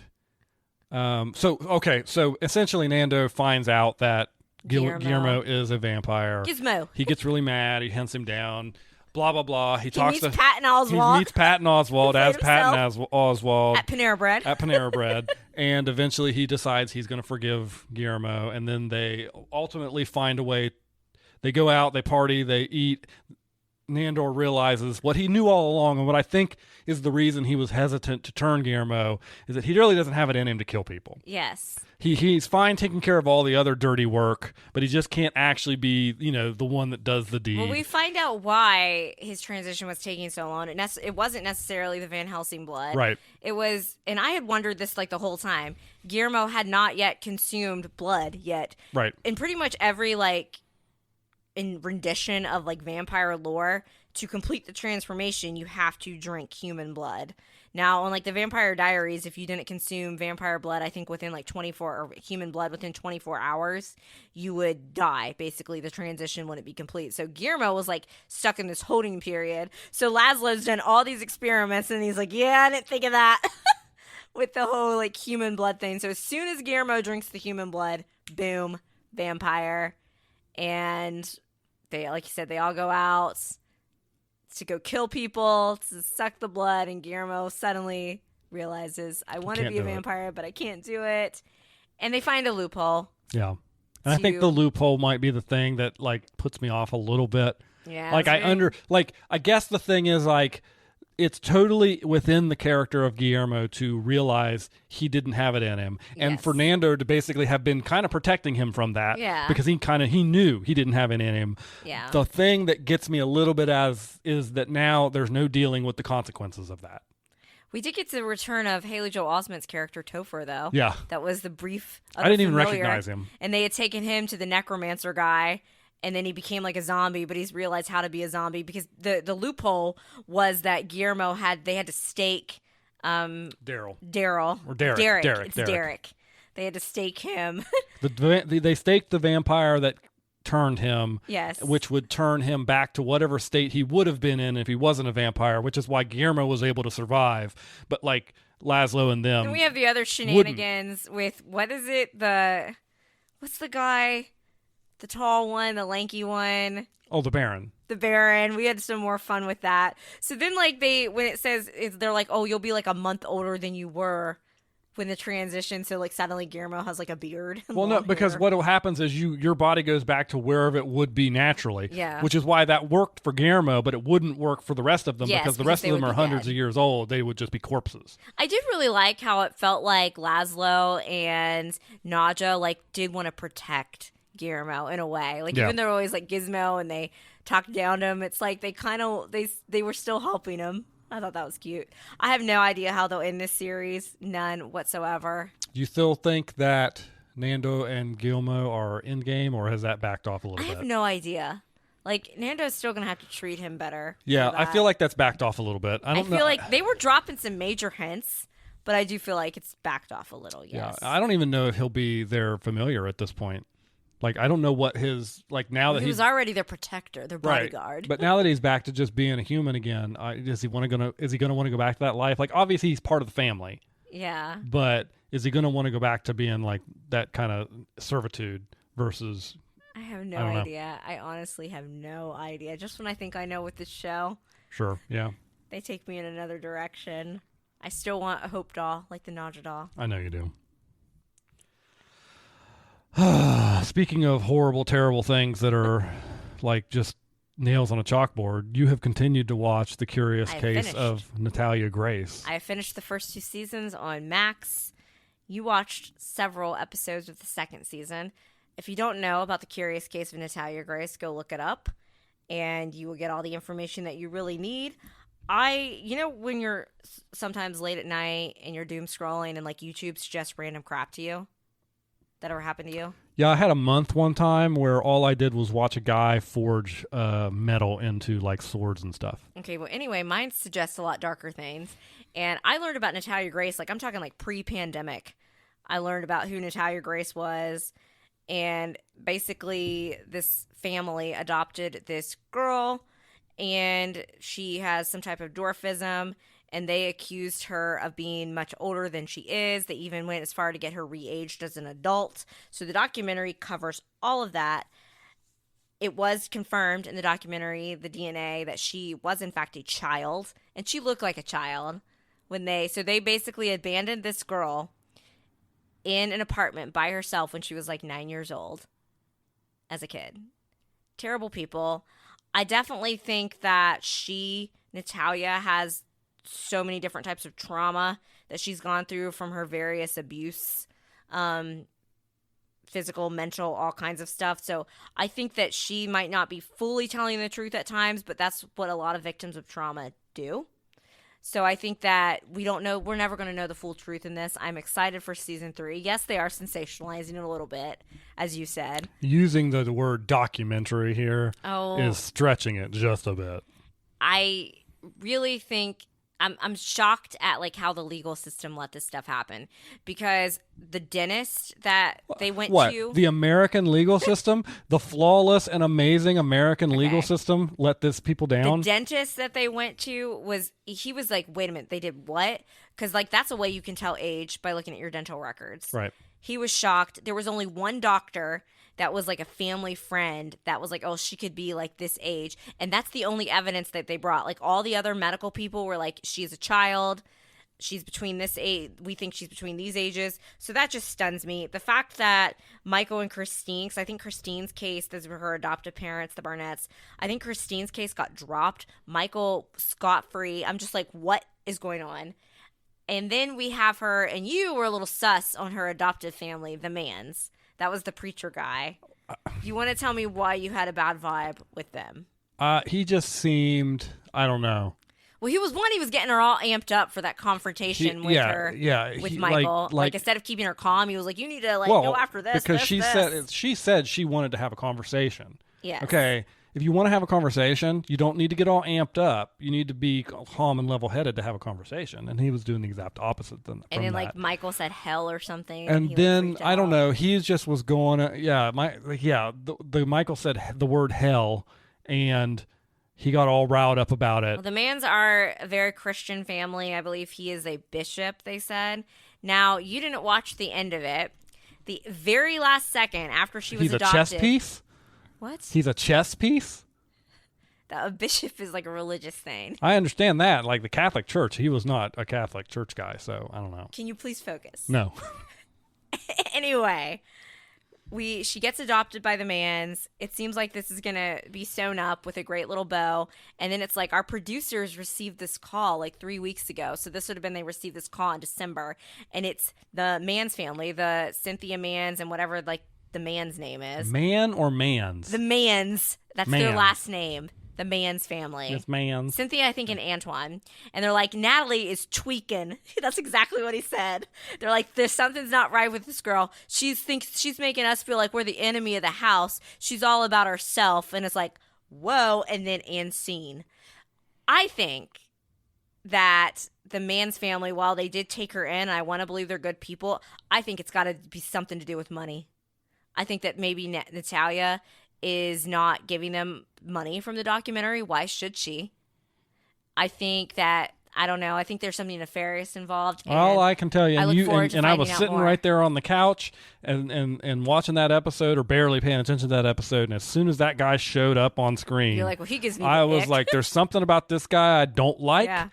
So essentially Nando finds out that Guillermo is a vampire. Gizmo. He gets really mad. He hunts him down. Blah, blah, blah. He meets Patton Oswalt. He meets Patton Oswalt as Patton Oswalt. At Panera Bread. At Panera Bread. And eventually he decides he's going to forgive Guillermo. And then they ultimately find a way. They go out, they party, they eat. Nandor realizes what he knew all along, and what I think is the reason he was hesitant to turn Guillermo, is that he really doesn't have it in him to kill people. Yes. He's fine taking care of all the other dirty work, but he just can't actually be, the one that does the deed. Well, we find out why his transition was taking so long. It wasn't necessarily the Van Helsing blood. Right. It was, and I had wondered this the whole time. Guillermo had not yet consumed blood yet. Right. In pretty much every in rendition of vampire lore, to complete the transformation you have to drink human blood. Now on the Vampire Diaries, if you didn't consume vampire blood, I think within 24 or human blood within 24 hours, you would die. Basically the transition wouldn't be complete. So Guillermo was stuck in this holding period. So Laszlo's done all these experiments and he's yeah, I didn't think of that. With the whole human blood thing. So as soon as Guillermo drinks the human blood, boom, vampire. And they, like you said, they all go out to go kill people, to suck the blood, and Guillermo suddenly realizes, I want to be a vampire, but I can't do it. And they find a loophole. Yeah. And I think the loophole might be the thing that puts me off a little bit. Yeah. I guess the thing is it's totally within the character of Guillermo to realize he didn't have it in him, and Fernando to basically have been kind of protecting him from that, because he knew he didn't have it in him. Yeah. The thing that gets me a little bit is that now there's no dealing with the consequences of that. We did get to the return of Haley Joel Osment's character Topher, though. Yeah, that was the brief. I didn't even recognize him, and they had taken him to the necromancer guy. And then he became like a zombie, but he's realized how to be a zombie because the loophole was that Guillermo had to stake Daryl. Derek. Derek. They had to stake him. They staked the vampire that turned him. Yes. Which would turn him back to whatever state he would have been in if he wasn't a vampire, which is why Guillermo was able to survive. But like Laszlo and them. And we have the other shenanigans with what's the guy? The tall one, the lanky one. Oh, the Baron. The Baron. We had some more fun with that. So then, like, when it says, they're like, oh, you'll be like a month older than you were when the transition. So, like, suddenly Guillermo has like a beard. Well, no, because what happens is your body goes back to wherever it would be naturally. Yeah. Which is why that worked for Guillermo, but it wouldn't work for the rest of them because the rest of them are hundreds of years old. They would just be corpses. I did really like how it felt like Laszlo and Nadja, like, did want to protect Guillermo in a way, like even though they're always like Gizmo and they talk down to him, it's like they were still helping him. I thought that was cute. I have no idea how they'll end this series, none whatsoever. Do you still think that Nando and Guillermo are in game, or has that backed off a little bit? I have no idea. Like, Nando's still gonna have to treat him better. Yeah, I feel like that's backed off a little bit. I feel like they were dropping some major hints, but I do feel like it's backed off a little. Yes. Yeah, I don't even know if he'll be their familiar at this point. Like, I don't know what his, like, now that he was already their protector, their bodyguard. Right. But now that he's back to just being a human again, is he going to want to go back to that life? Like, obviously he's part of the family. Yeah. But is he going to want to go back to being like that kind of servitude versus? I have no idea. I honestly have no idea. Just when I think I know with this show. Sure. Yeah. They take me in another direction. I still want a Hope doll, like the Nadja doll. I know you do. Speaking of horrible, terrible things that are like just nails on a chalkboard, you have continued to watch The Curious Case of Natalia Grace. I finished the first 2 seasons on Max. You watched several episodes of the second season. If you don't know about The Curious Case of Natalia Grace, go look it up, and you will get all the information that you really need. When you're sometimes late at night and you're doom scrolling and like YouTube suggests random crap to you, that ever happened to you? Yeah, I had a month one time where all I did was watch a guy forge metal into like swords and stuff. Okay, well, anyway, mine suggests a lot darker things. And I learned about Natalia Grace, like I'm talking like pre-pandemic. I learned about who Natalia Grace was. And basically this family adopted this girl and she has some type of dwarfism. And they accused her of being much older than she is. They even went as far to get her re-aged as an adult. So the documentary covers all of that. It was confirmed in the documentary, the DNA, that she was in fact a child. And she looked like a child. So they basically abandoned this girl in an apartment by herself when she was like 9 years old as a kid. Terrible people. I definitely think that Natalia, has so many different types of trauma that she's gone through from her various abuse, physical, mental, all kinds of stuff. So I think that she might not be fully telling the truth at times, but that's what a lot of victims of trauma do. So I think that we're never going to know the full truth in this. I'm excited for season 3. Yes, they are sensationalizing it a little bit, as you said. Using the word documentary here is stretching it just a bit. I really think I'm shocked at like how the legal system let this stuff happen, because the dentist that they went to, the American legal system, the flawless and amazing American legal system let this people down. The dentist that they went to he was like, wait a minute, they did what? Because like that's a way you can tell age by looking at your dental records. Right. He was shocked. There was only one doctor that was like a family friend that was like, oh, she could be like this age. And that's the only evidence that they brought. Like all the other medical people were like, she's a child. she's between this age. We think she's between these ages. So that just stuns me. The fact that Michael and Christine, because I think Christine's case, those were her adoptive parents, the Barnetts. I think Christine's case got dropped. Michael scot-free. I'm just like, what is going on? And then we have her, and you were a little sus on her adoptive family, the Mans. That was the preacher guy. You want to tell me why you had a bad vibe with them? He just seemed, I don't know. Well, he was getting her all amped up for that confrontation with her, with Michael. Like, instead of keeping her calm, he was like, "You need to go after this." Because this. she said she wanted to have a conversation. Yeah. Okay. If you want to have a conversation, you don't need to get all amped up. You need to be calm and level-headed to have a conversation. And he was doing the exact opposite from then, that. Michael said hell or something. And then, I don't know, he just was going, the Michael said the word hell, and he got all riled up about it. Well, the Mans are a very Christian family. I believe he is a bishop, they said. Now, you didn't watch the end of it. The very last second after she was adopted. He's a chess piece? What? He's a chess piece? A bishop is like a religious thing. I understand that. Like the Catholic Church, he was not a Catholic Church guy, so I don't know. Can you please focus? No. Anyway, she gets adopted by the Mans. It seems like this is going to be sewn up with a great little bow. And then it's like our producers received this call like 3 weeks ago. So this would have been they received this call in December. And it's the Mans family, the Cynthia Mans and whatever the man's name is. Man or Mans? The Mans. That's their last name. The Mans family. It's Mans. Cynthia, I think, and Antoine. And they're like, Natalie is tweaking. That's exactly what he said. They're like, something's not right with this girl. She thinks she's making us feel like we're the enemy of the house. She's all about herself. And it's like, whoa. And then end scene. I think that the Mans family, while they did take her in, and I want to believe they're good people, I think it's got to be something to do with money. I think that maybe Natalia is not giving them money from the documentary. Why should she? I think that, I don't know. I think there's something nefarious involved. Well, I can tell you. And I was sitting more. right there on the couch and watching that episode or barely paying attention to that episode. And as soon as that guy showed up on screen, you're like, well, he gives me I the was ick. like, there's something about this guy I don't like. Yeah.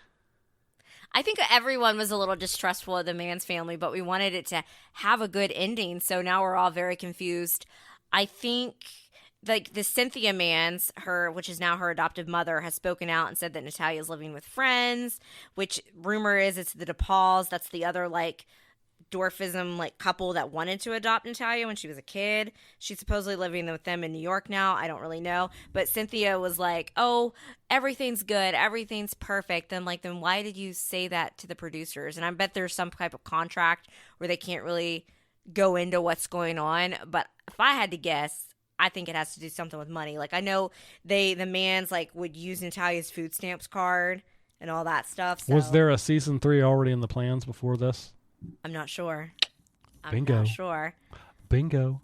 I think everyone was a little distrustful of the Mans family, but we wanted it to have a good ending. So now we're all very confused. I think the Cynthia Mans, which is now her adoptive mother, has spoken out and said that Natalia is living with friends, which rumor is it's the DePauls. That's the other dwarfism couple that wanted to adopt Natalia when she was a kid. She's supposedly living with them in New York now. I don't really know. But Cynthia was like, oh, everything's good. Everything's perfect. Then why did you say that to the producers? And I bet there's some type of contract where they can't really go into what's going on. But if I had to guess, I think it has to do something with money. I know the Mans would use Natalia's food stamps card and all that stuff. So. Was there a season 3 already in the plans before this? I'm not sure. Bingo. I'm not sure. Bingo.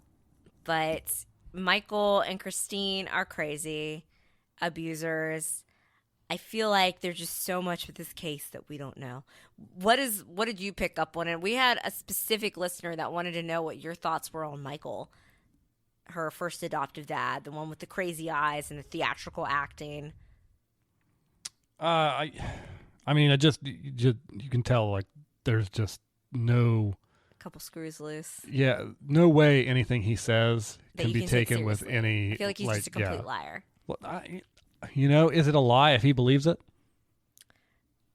But Michael and Christine are crazy abusers. I feel like there's just so much with this case that we don't know. What did you pick up on? And we had a specific listener that wanted to know what your thoughts were on Michael, her first adoptive dad, the one with the crazy eyes and the theatrical acting. I mean, you can tell there's just no couple screws loose. Yeah, no way anything he says can be take taken with any. I feel like he's just a complete liar. Well, is it a lie if he believes it?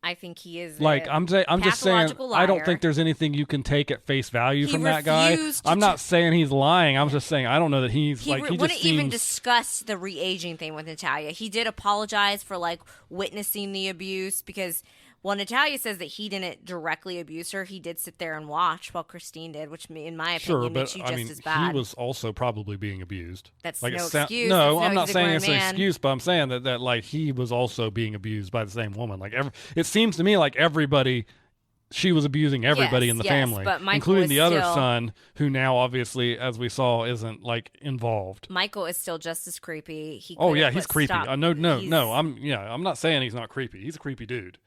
I think he is. I'm just saying. Liar. I don't think there's anything you can take at face value from that guy. I'm not saying he's lying. I'm just saying I don't know that he's he wouldn't even discuss the re-aging thing with Natalia. He did apologize for witnessing the abuse because. Well, Natalia says that he didn't directly abuse her. He did sit there and watch while Christine did, which, in my opinion, makes you just as bad. He was also probably being abused. That's no excuse. No, I'm not saying it's an excuse, but I'm saying that he was also being abused by the same woman. It seems to me like she was abusing everybody in the family, including the other son, who now obviously, as we saw, isn't involved. Michael is still just as creepy. He's creepy. No. I'm not saying he's not creepy. He's a creepy dude.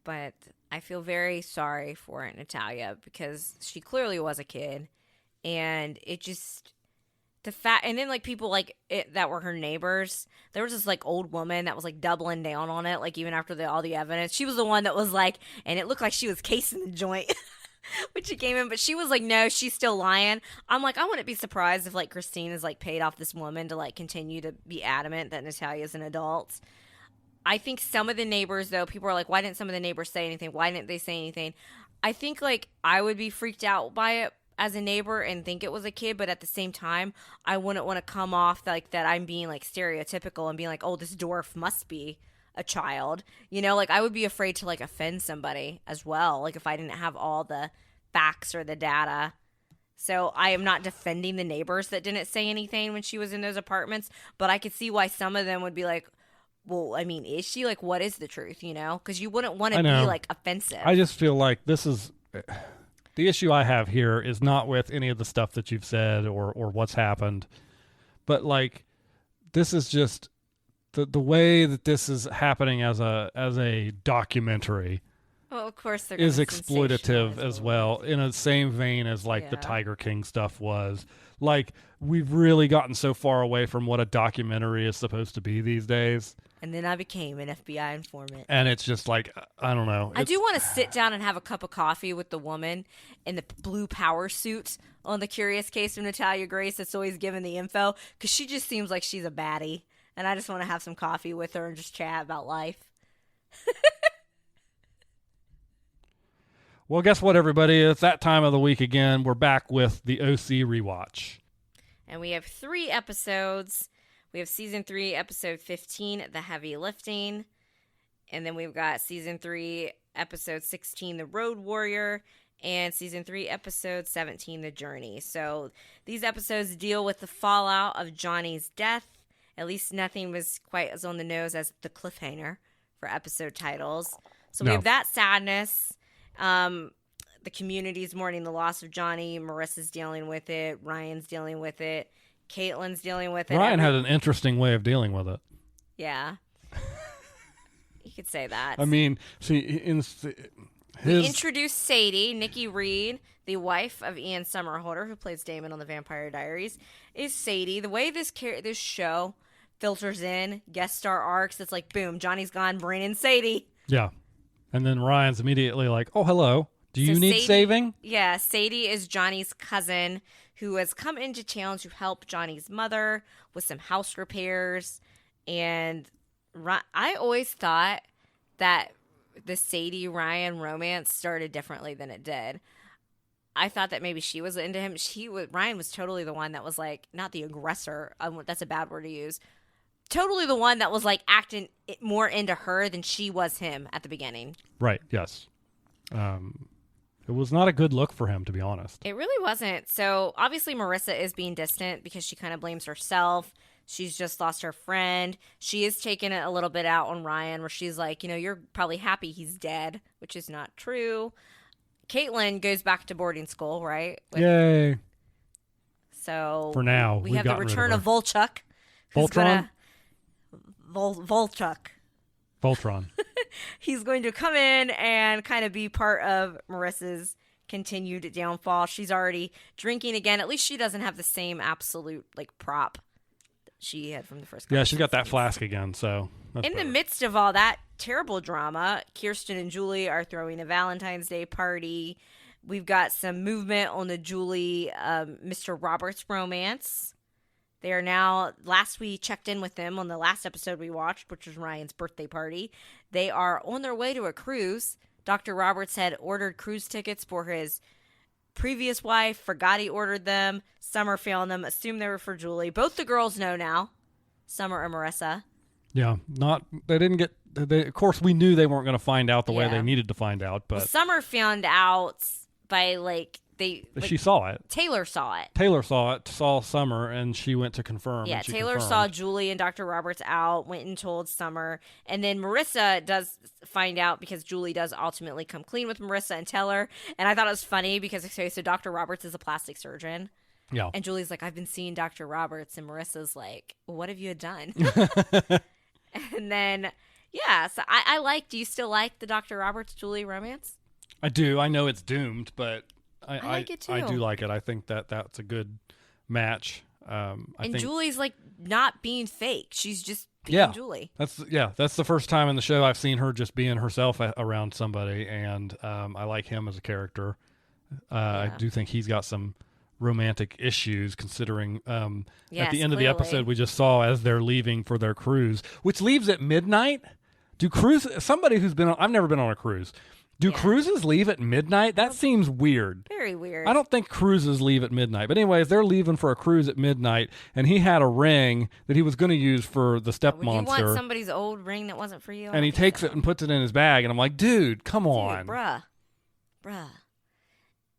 But I feel very sorry for Natalia because she clearly was a kid, and it just The fact, and then like people like it, that were her neighbors. There was this like old woman that was like doubling down on it, like even after all the evidence. She was the one that was like, and it looked like she was casing the joint when she came in, but she was like, no, she's still lying. I'm like, I wouldn't be surprised if like Christine has like paid off this woman to like continue to be adamant that Natalia is an adult. I think some of the neighbors, though, people are like, why didn't some of the neighbors say anything? Why didn't they say anything? I think like I would be freaked out by it as a neighbor and think it was a kid, but at the same time, I wouldn't want to come off like that I'm being like stereotypical and being like, oh, this dwarf must be a child. You know, like I would be afraid to like offend somebody as well, like if I didn't have all the facts or the data. So I am not defending the neighbors that didn't say anything when she was in those apartments, but I could see why some of them would be like, well, I mean, is she like, what is the truth, you know? Because you wouldn't want to be like offensive. I just feel like this is the issue I have here is not with any of the stuff that you've said or what's happened, but like this is just the way that this is happening as a documentary. Well, of course, they're is exploitative as well, in a same vein as like the Yeah. Tiger King stuff was. Like we've really gotten so far away from what a documentary is supposed to be these days. And then I became an FBI informant. And it's just like, I don't know. I do want to sit down and have a cup of coffee with the woman in the blue power suit on the Curious Case of Natalia Grace that's always giving the info, because she just seems like she's a baddie. And I just want to have some coffee with her and just chat about life. Well, guess what, everybody? It's that time of the week again. We're back with the OC rewatch. And we have 3 episodes. We have Season 3, Episode 15, The Heavy Lifting. And then we've got Season 3, Episode 16, The Road Warrior. And Season 3, Episode 17, The Journey. So these episodes deal with the fallout of Johnny's death. At least nothing was quite as on the nose as the cliffhanger for episode titles. So we have that sadness. The community's mourning the loss of Johnny. Marissa's dealing with it. Ryan's dealing with it. Caitlin's dealing with it. Ryan had an interesting way of dealing with it. Yeah. You could say that. I mean, see, we introduced Sadie, Nikki Reed, the wife of Ian Somerhalder, who plays Damon on The Vampire Diaries, is Sadie. The way this show filters in guest star arcs, it's like, boom, Johnny's gone, bring in Sadie. Yeah. And then Ryan's immediately like, oh, hello. Do you need saving? Yeah, Sadie is Johnny's cousin who has come into town to help Johnny's mother with some house repairs. And I always thought that the Sadie-Ryan romance started differently than it did. I thought that maybe she was into him. Ryan was totally the one that was like, not the aggressor. That's a bad word to use. Totally the one that was like acting more into her than she was him at the beginning. Right. Yes. It was not a good look for him, to be honest. It really wasn't. So obviously Marissa is being distant because she kind of blames herself. She's just lost her friend. She is taking it a little bit out on Ryan where she's like, you know, you're probably happy he's dead, which is not true. Caitlin goes back to boarding school, right? Yay. So for now, we have the return of Volchuk. Voltron? Voltron. He's going to come in and kind of be part of Marissa's continued downfall. She's already drinking again. At least she doesn't have the same absolute like prop that she had from the first couple. Yeah, she's got that flask again. So in the midst of all that terrible drama, Kirsten and Julie are throwing a Valentine's Day party. We've got some movement on the Julie Mr. Roberts romance. They are now, last we checked in with them on the last episode we watched, which was Ryan's birthday party. They are on their way to a cruise. Dr. Roberts had ordered cruise tickets for his previous wife, forgot he ordered them. Summer found them, assumed they were for Julie. Both the girls know now, Summer and Marissa. Yeah, of course we knew they weren't going to find out the way they needed to find out, but. Well, Summer found out by she saw it. Taylor saw it. Taylor saw Summer, and she went to confirm. Yeah, Taylor saw Julie and Dr. Roberts out, went and told Summer. And then Marissa does find out because Julie does ultimately come clean with Marissa and tell her. And I thought it was funny because, so Dr. Roberts is a plastic surgeon. Yeah. And Julie's like, I've been seeing Dr. Roberts. And Marissa's like, well, what have you done? And then, yeah, so do you still like the Dr. Roberts-Julie romance? I do. I know it's doomed, but I like it too. I do like it. I think that's a good match. I and think Julie's like not being fake. She's just being Julie. That's the first time in the show I've seen her just being herself around somebody, and I like him as a character. I do think he's got some romantic issues, considering at the end of the episode we just saw as they're leaving for their cruise, which leaves at midnight. Somebody who's I've never been on a cruise. Do cruises leave at midnight? That seems weird. Very weird. I don't think cruises leave at midnight. But anyways, they're leaving for a cruise at midnight, and he had a ring that he was going to use for the step monster. You want somebody's old ring that wasn't for you? And he takes it and puts it in his bag, and I'm like, dude, come on. Bruh.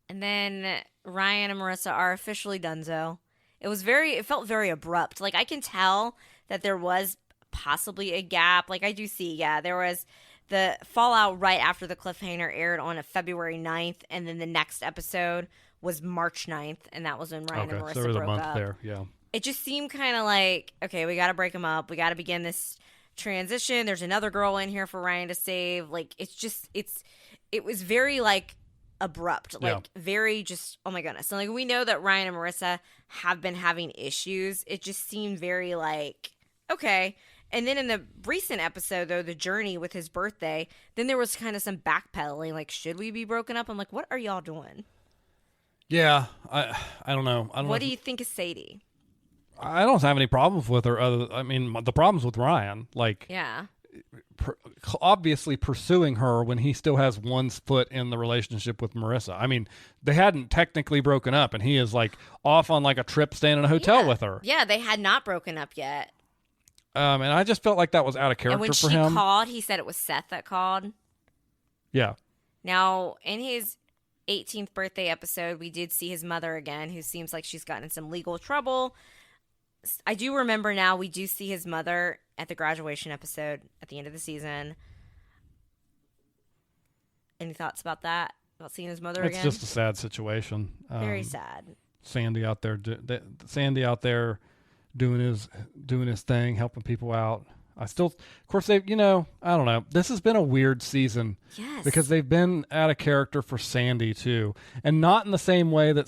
And then Ryan and Marissa are officially donezo. It felt very abrupt. Like, I can tell that there was possibly a gap. Like, I do see, there was the fallout right after the cliffhanger aired on February 9th, and then the next episode was March 9th, and that was when Ryan and Marissa so there was broke a month up. there, yeah. It just seemed kind of like, okay, we got to break them up. We got to begin this transition. There's another girl in here for Ryan to save. Like, it was very, like, abrupt. Like, very just, oh my goodness. So, like, we know that Ryan and Marissa have been having issues. It just seemed very, like, okay. And then in the recent episode, though, the journey with his birthday, then there was kind of some backpedaling. Like, should we be broken up? I'm like, what are y'all doing? Yeah, I don't know. What do you think of Sadie? I don't have any problems with her. The problem's with Ryan. Like, obviously pursuing her when he still has one foot in the relationship with Marissa. I mean, they hadn't technically broken up, and he is like off on like a trip, staying in a hotel with her. Yeah, they had not broken up yet. And I just felt like that was out of character for him. And when she called, he said it was Seth that called. Yeah. Now, in his 18th birthday episode, we did see his mother again, who seems like she's gotten in some legal trouble. I do remember now we do see his mother at the graduation episode at the end of the season. Any thoughts about that? About seeing his mother again? It's just a sad situation. Very sad. Sandy out there doing his thing, helping people out. Of course, I don't know. This has been a weird season. Yes. Because they've been out of character for Sandy too. And not in the same way they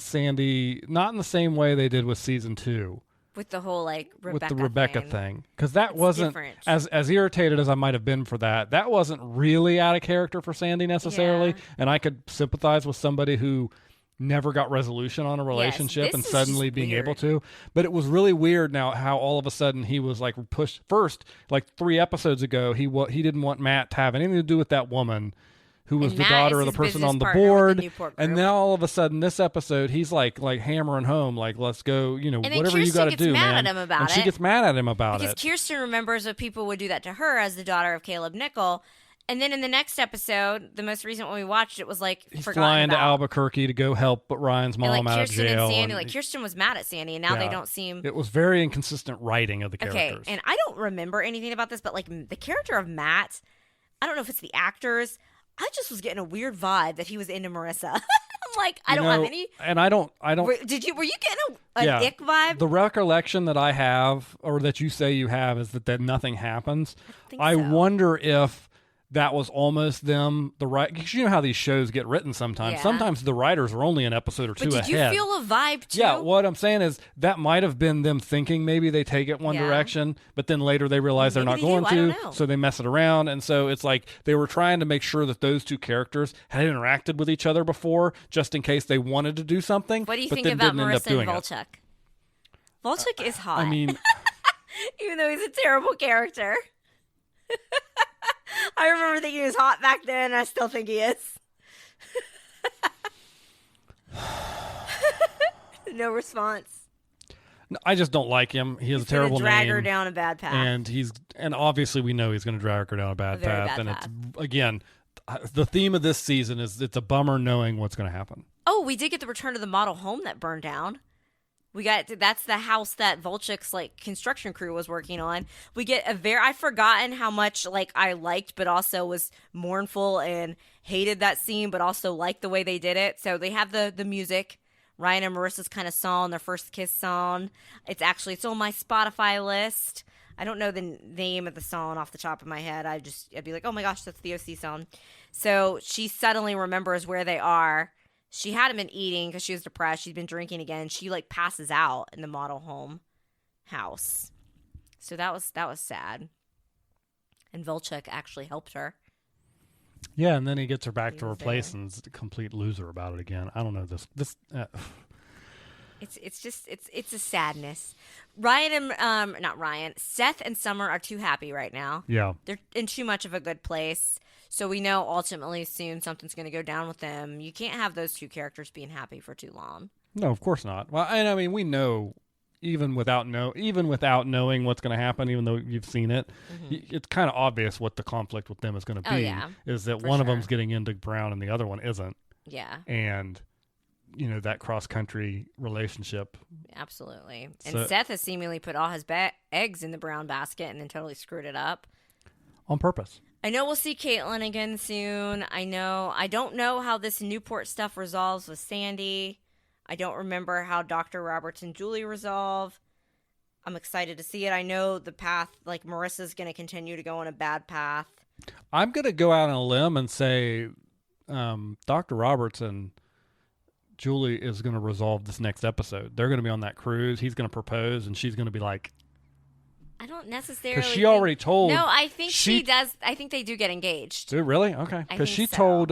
did with season 2. With the whole Rebecca thing. Because that wasn't different. as irritated as I might have been for that. That wasn't really out of character for Sandy necessarily. Yeah. And I could sympathize with somebody who never got resolution on a relationship and suddenly being able to. But it was really weird now how all of a sudden he was like pushed. First, like 3 episodes ago, he didn't want Matt to have anything to do with that woman who was the daughter of the person on the board. And now all of a sudden this episode, he's like hammering home, like, let's go, whatever you got to do, man. And she gets mad at him about it. Because Kirsten remembers that people would do that to her as the daughter of Caleb Nickel. And then in the next episode, the most recent one we watched, it was like he's flying to Albuquerque to go help Ryan's mom out of jail. And Sandy, Kirsten was mad at Sandy, and now they don't seem. It was very inconsistent writing of the characters. Okay, and I don't remember anything about this, but like the character of Matt, I don't know if it's the actors. I just was getting a weird vibe that he was into Marissa. I'm like, I don't have any. And I don't. Were you getting an ick vibe? The recollection that I have, or that you say you have, is that nothing happens. I wonder if that was almost them, because you know how these shows get written sometimes. Yeah. Sometimes the writers are only an episode or two ahead. But did you feel a vibe, too? Yeah, what I'm saying is that might have been them thinking maybe they take it one direction, but then later they realize they're not going to, so they mess it around. And so it's like they were trying to make sure that those two characters had interacted with each other before, just in case they wanted to do something. What do you think about Marissa and Volchuk? Volchuk is hot. I mean... even though he's a terrible character. I remember thinking he was hot back then, and I still think he is. No response. No, I just don't like him. He has a terrible name. Drag her down a bad path. And obviously we know he's going to drag her down a bad path. It's, again, the theme of this season is it's a bummer knowing what's going to happen. Oh, we did get the return of the model home that burned down. That's the house that Volchuk's construction crew was working on. We get I've forgotten how much I liked, but also was mournful and hated that scene, but also liked the way they did it. So they have the music, Ryan and Marissa's kind of song, their first kiss song. It's on my Spotify list. I don't know the name of the song off the top of my head. I'd be like, oh my gosh, that's the OC song. So she suddenly remembers where they are. She hadn't been eating because she was depressed. She'd been drinking again. She like passes out in the model home house. So that was sad. And Volchek actually helped her. Yeah, and then he gets her back to her place and is a complete loser about it again. I don't know this. It's a sadness. Seth and Summer are too happy right now. Yeah. They're in too much of a good place. So we know ultimately soon something's going to go down with them. You can't have those two characters being happy for too long. No, of course not. Well, and I mean, we know even without knowing what's going to happen, even though you've seen it, it's kind of obvious what the conflict with them is going to be. Oh, yeah. Is that one of them's getting into Brown and the other one isn't. Yeah. And that cross-country relationship. Absolutely. And Seth has seemingly put all his eggs in the Brown basket and then totally screwed it up. On purpose. I know we'll see Caitlin again soon. I don't know how this Newport stuff resolves with Sandy. I don't remember how Dr. Roberts and Julie resolve. I'm excited to see it. I know the path, like Marissa's going to continue to go on a bad path. I'm going to go out on a limb and say Dr. Roberts and Julie is going to resolve this next episode. They're going to be on that cruise. He's going to propose, and she's going to be like, I don't necessarily. Because she already told. No, I think she does. I think they do get engaged. Really? Okay. Because she told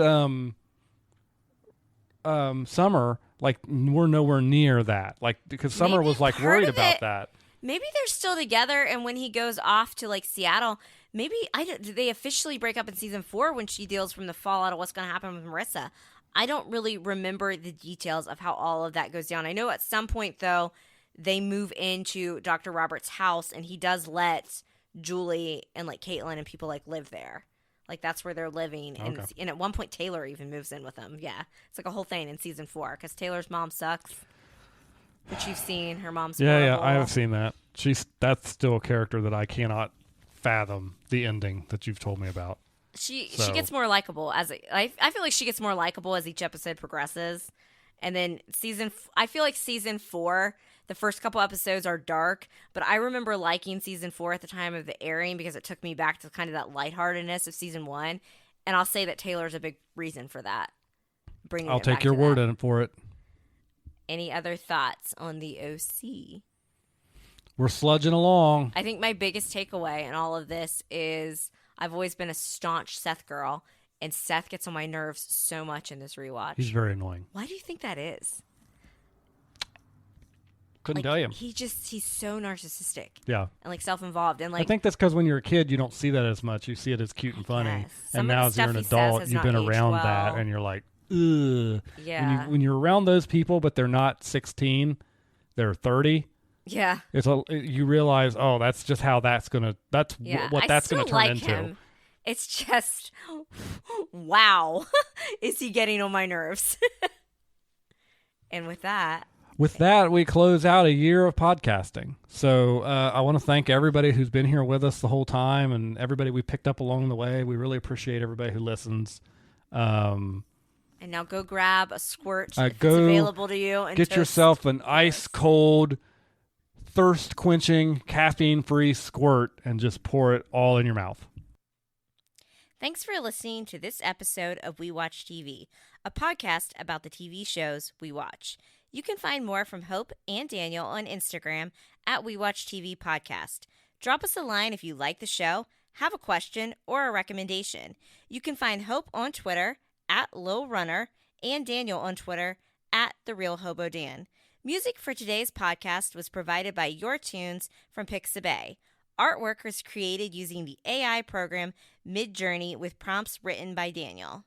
Summer, like, we're nowhere near that. Like, because Summer was like worried about that. Maybe they're still together, and when he goes off to like Seattle, maybe do they officially break up in season 4 when she deals from the fallout of what's going to happen with Marissa? I don't really remember the details of how all of that goes down. I know at some point though, they move into Dr. Roberts' house, and he does let Julie and like Caitlin and people like live there. Like that's where they're living. And, and at one point, Taylor even moves in with them. Yeah. It's like a whole thing in season 4 because Taylor's mom sucks. Which you've seen. Her mom's horrible. Yeah, I have seen that. That's still a character that I cannot fathom the ending that you've told me about. She gets more likable I feel like she gets more likable as each episode progresses. And then I feel like season 4, the first couple episodes are dark, but I remember liking season 4 at the time of the airing because it took me back to kind of that lightheartedness of season 1. And I'll say that Taylor's a big reason for that. I'll take your word in for it. Any other thoughts on the OC? We're sludging along. I think my biggest takeaway in all of this is I've always been a staunch Seth girl, and Seth gets on my nerves so much in this rewatch. He's very annoying. Why do you think that is? Couldn't tell you. He's so narcissistic. Yeah. And like self-involved. And like I think that's because when you're a kid, you don't see that as much. You see it as cute and funny. Some and now as you're an adult, you've been around that and you're like, ugh. Yeah. When you're around those people, but they're not 16, they're 30. Yeah. You realize, that's just how that's going to, what that's going to turn into. Him. It's just, wow, is he getting on my nerves? And with that, we close out a year of podcasting. So I want to thank everybody who's been here with us the whole time and everybody we picked up along the way. We really appreciate everybody who listens. And now go grab a Squirt if it's available to you. And get yourself an ice-cold, thirst-quenching, caffeine-free Squirt and just pour it all in your mouth. Thanks for listening to this episode of We Watch TV, a podcast about the TV shows we watch. You can find more from Hope and Daniel on Instagram at We Watch TV Podcast. Drop us a line if you like the show, have a question, or a recommendation. You can find Hope on Twitter at Lil Runner and Daniel on Twitter at The Real Hobo Dan. Music for today's podcast was provided by Your Tunes from Pixabay. Artwork was created using the AI program Midjourney with prompts written by Daniel.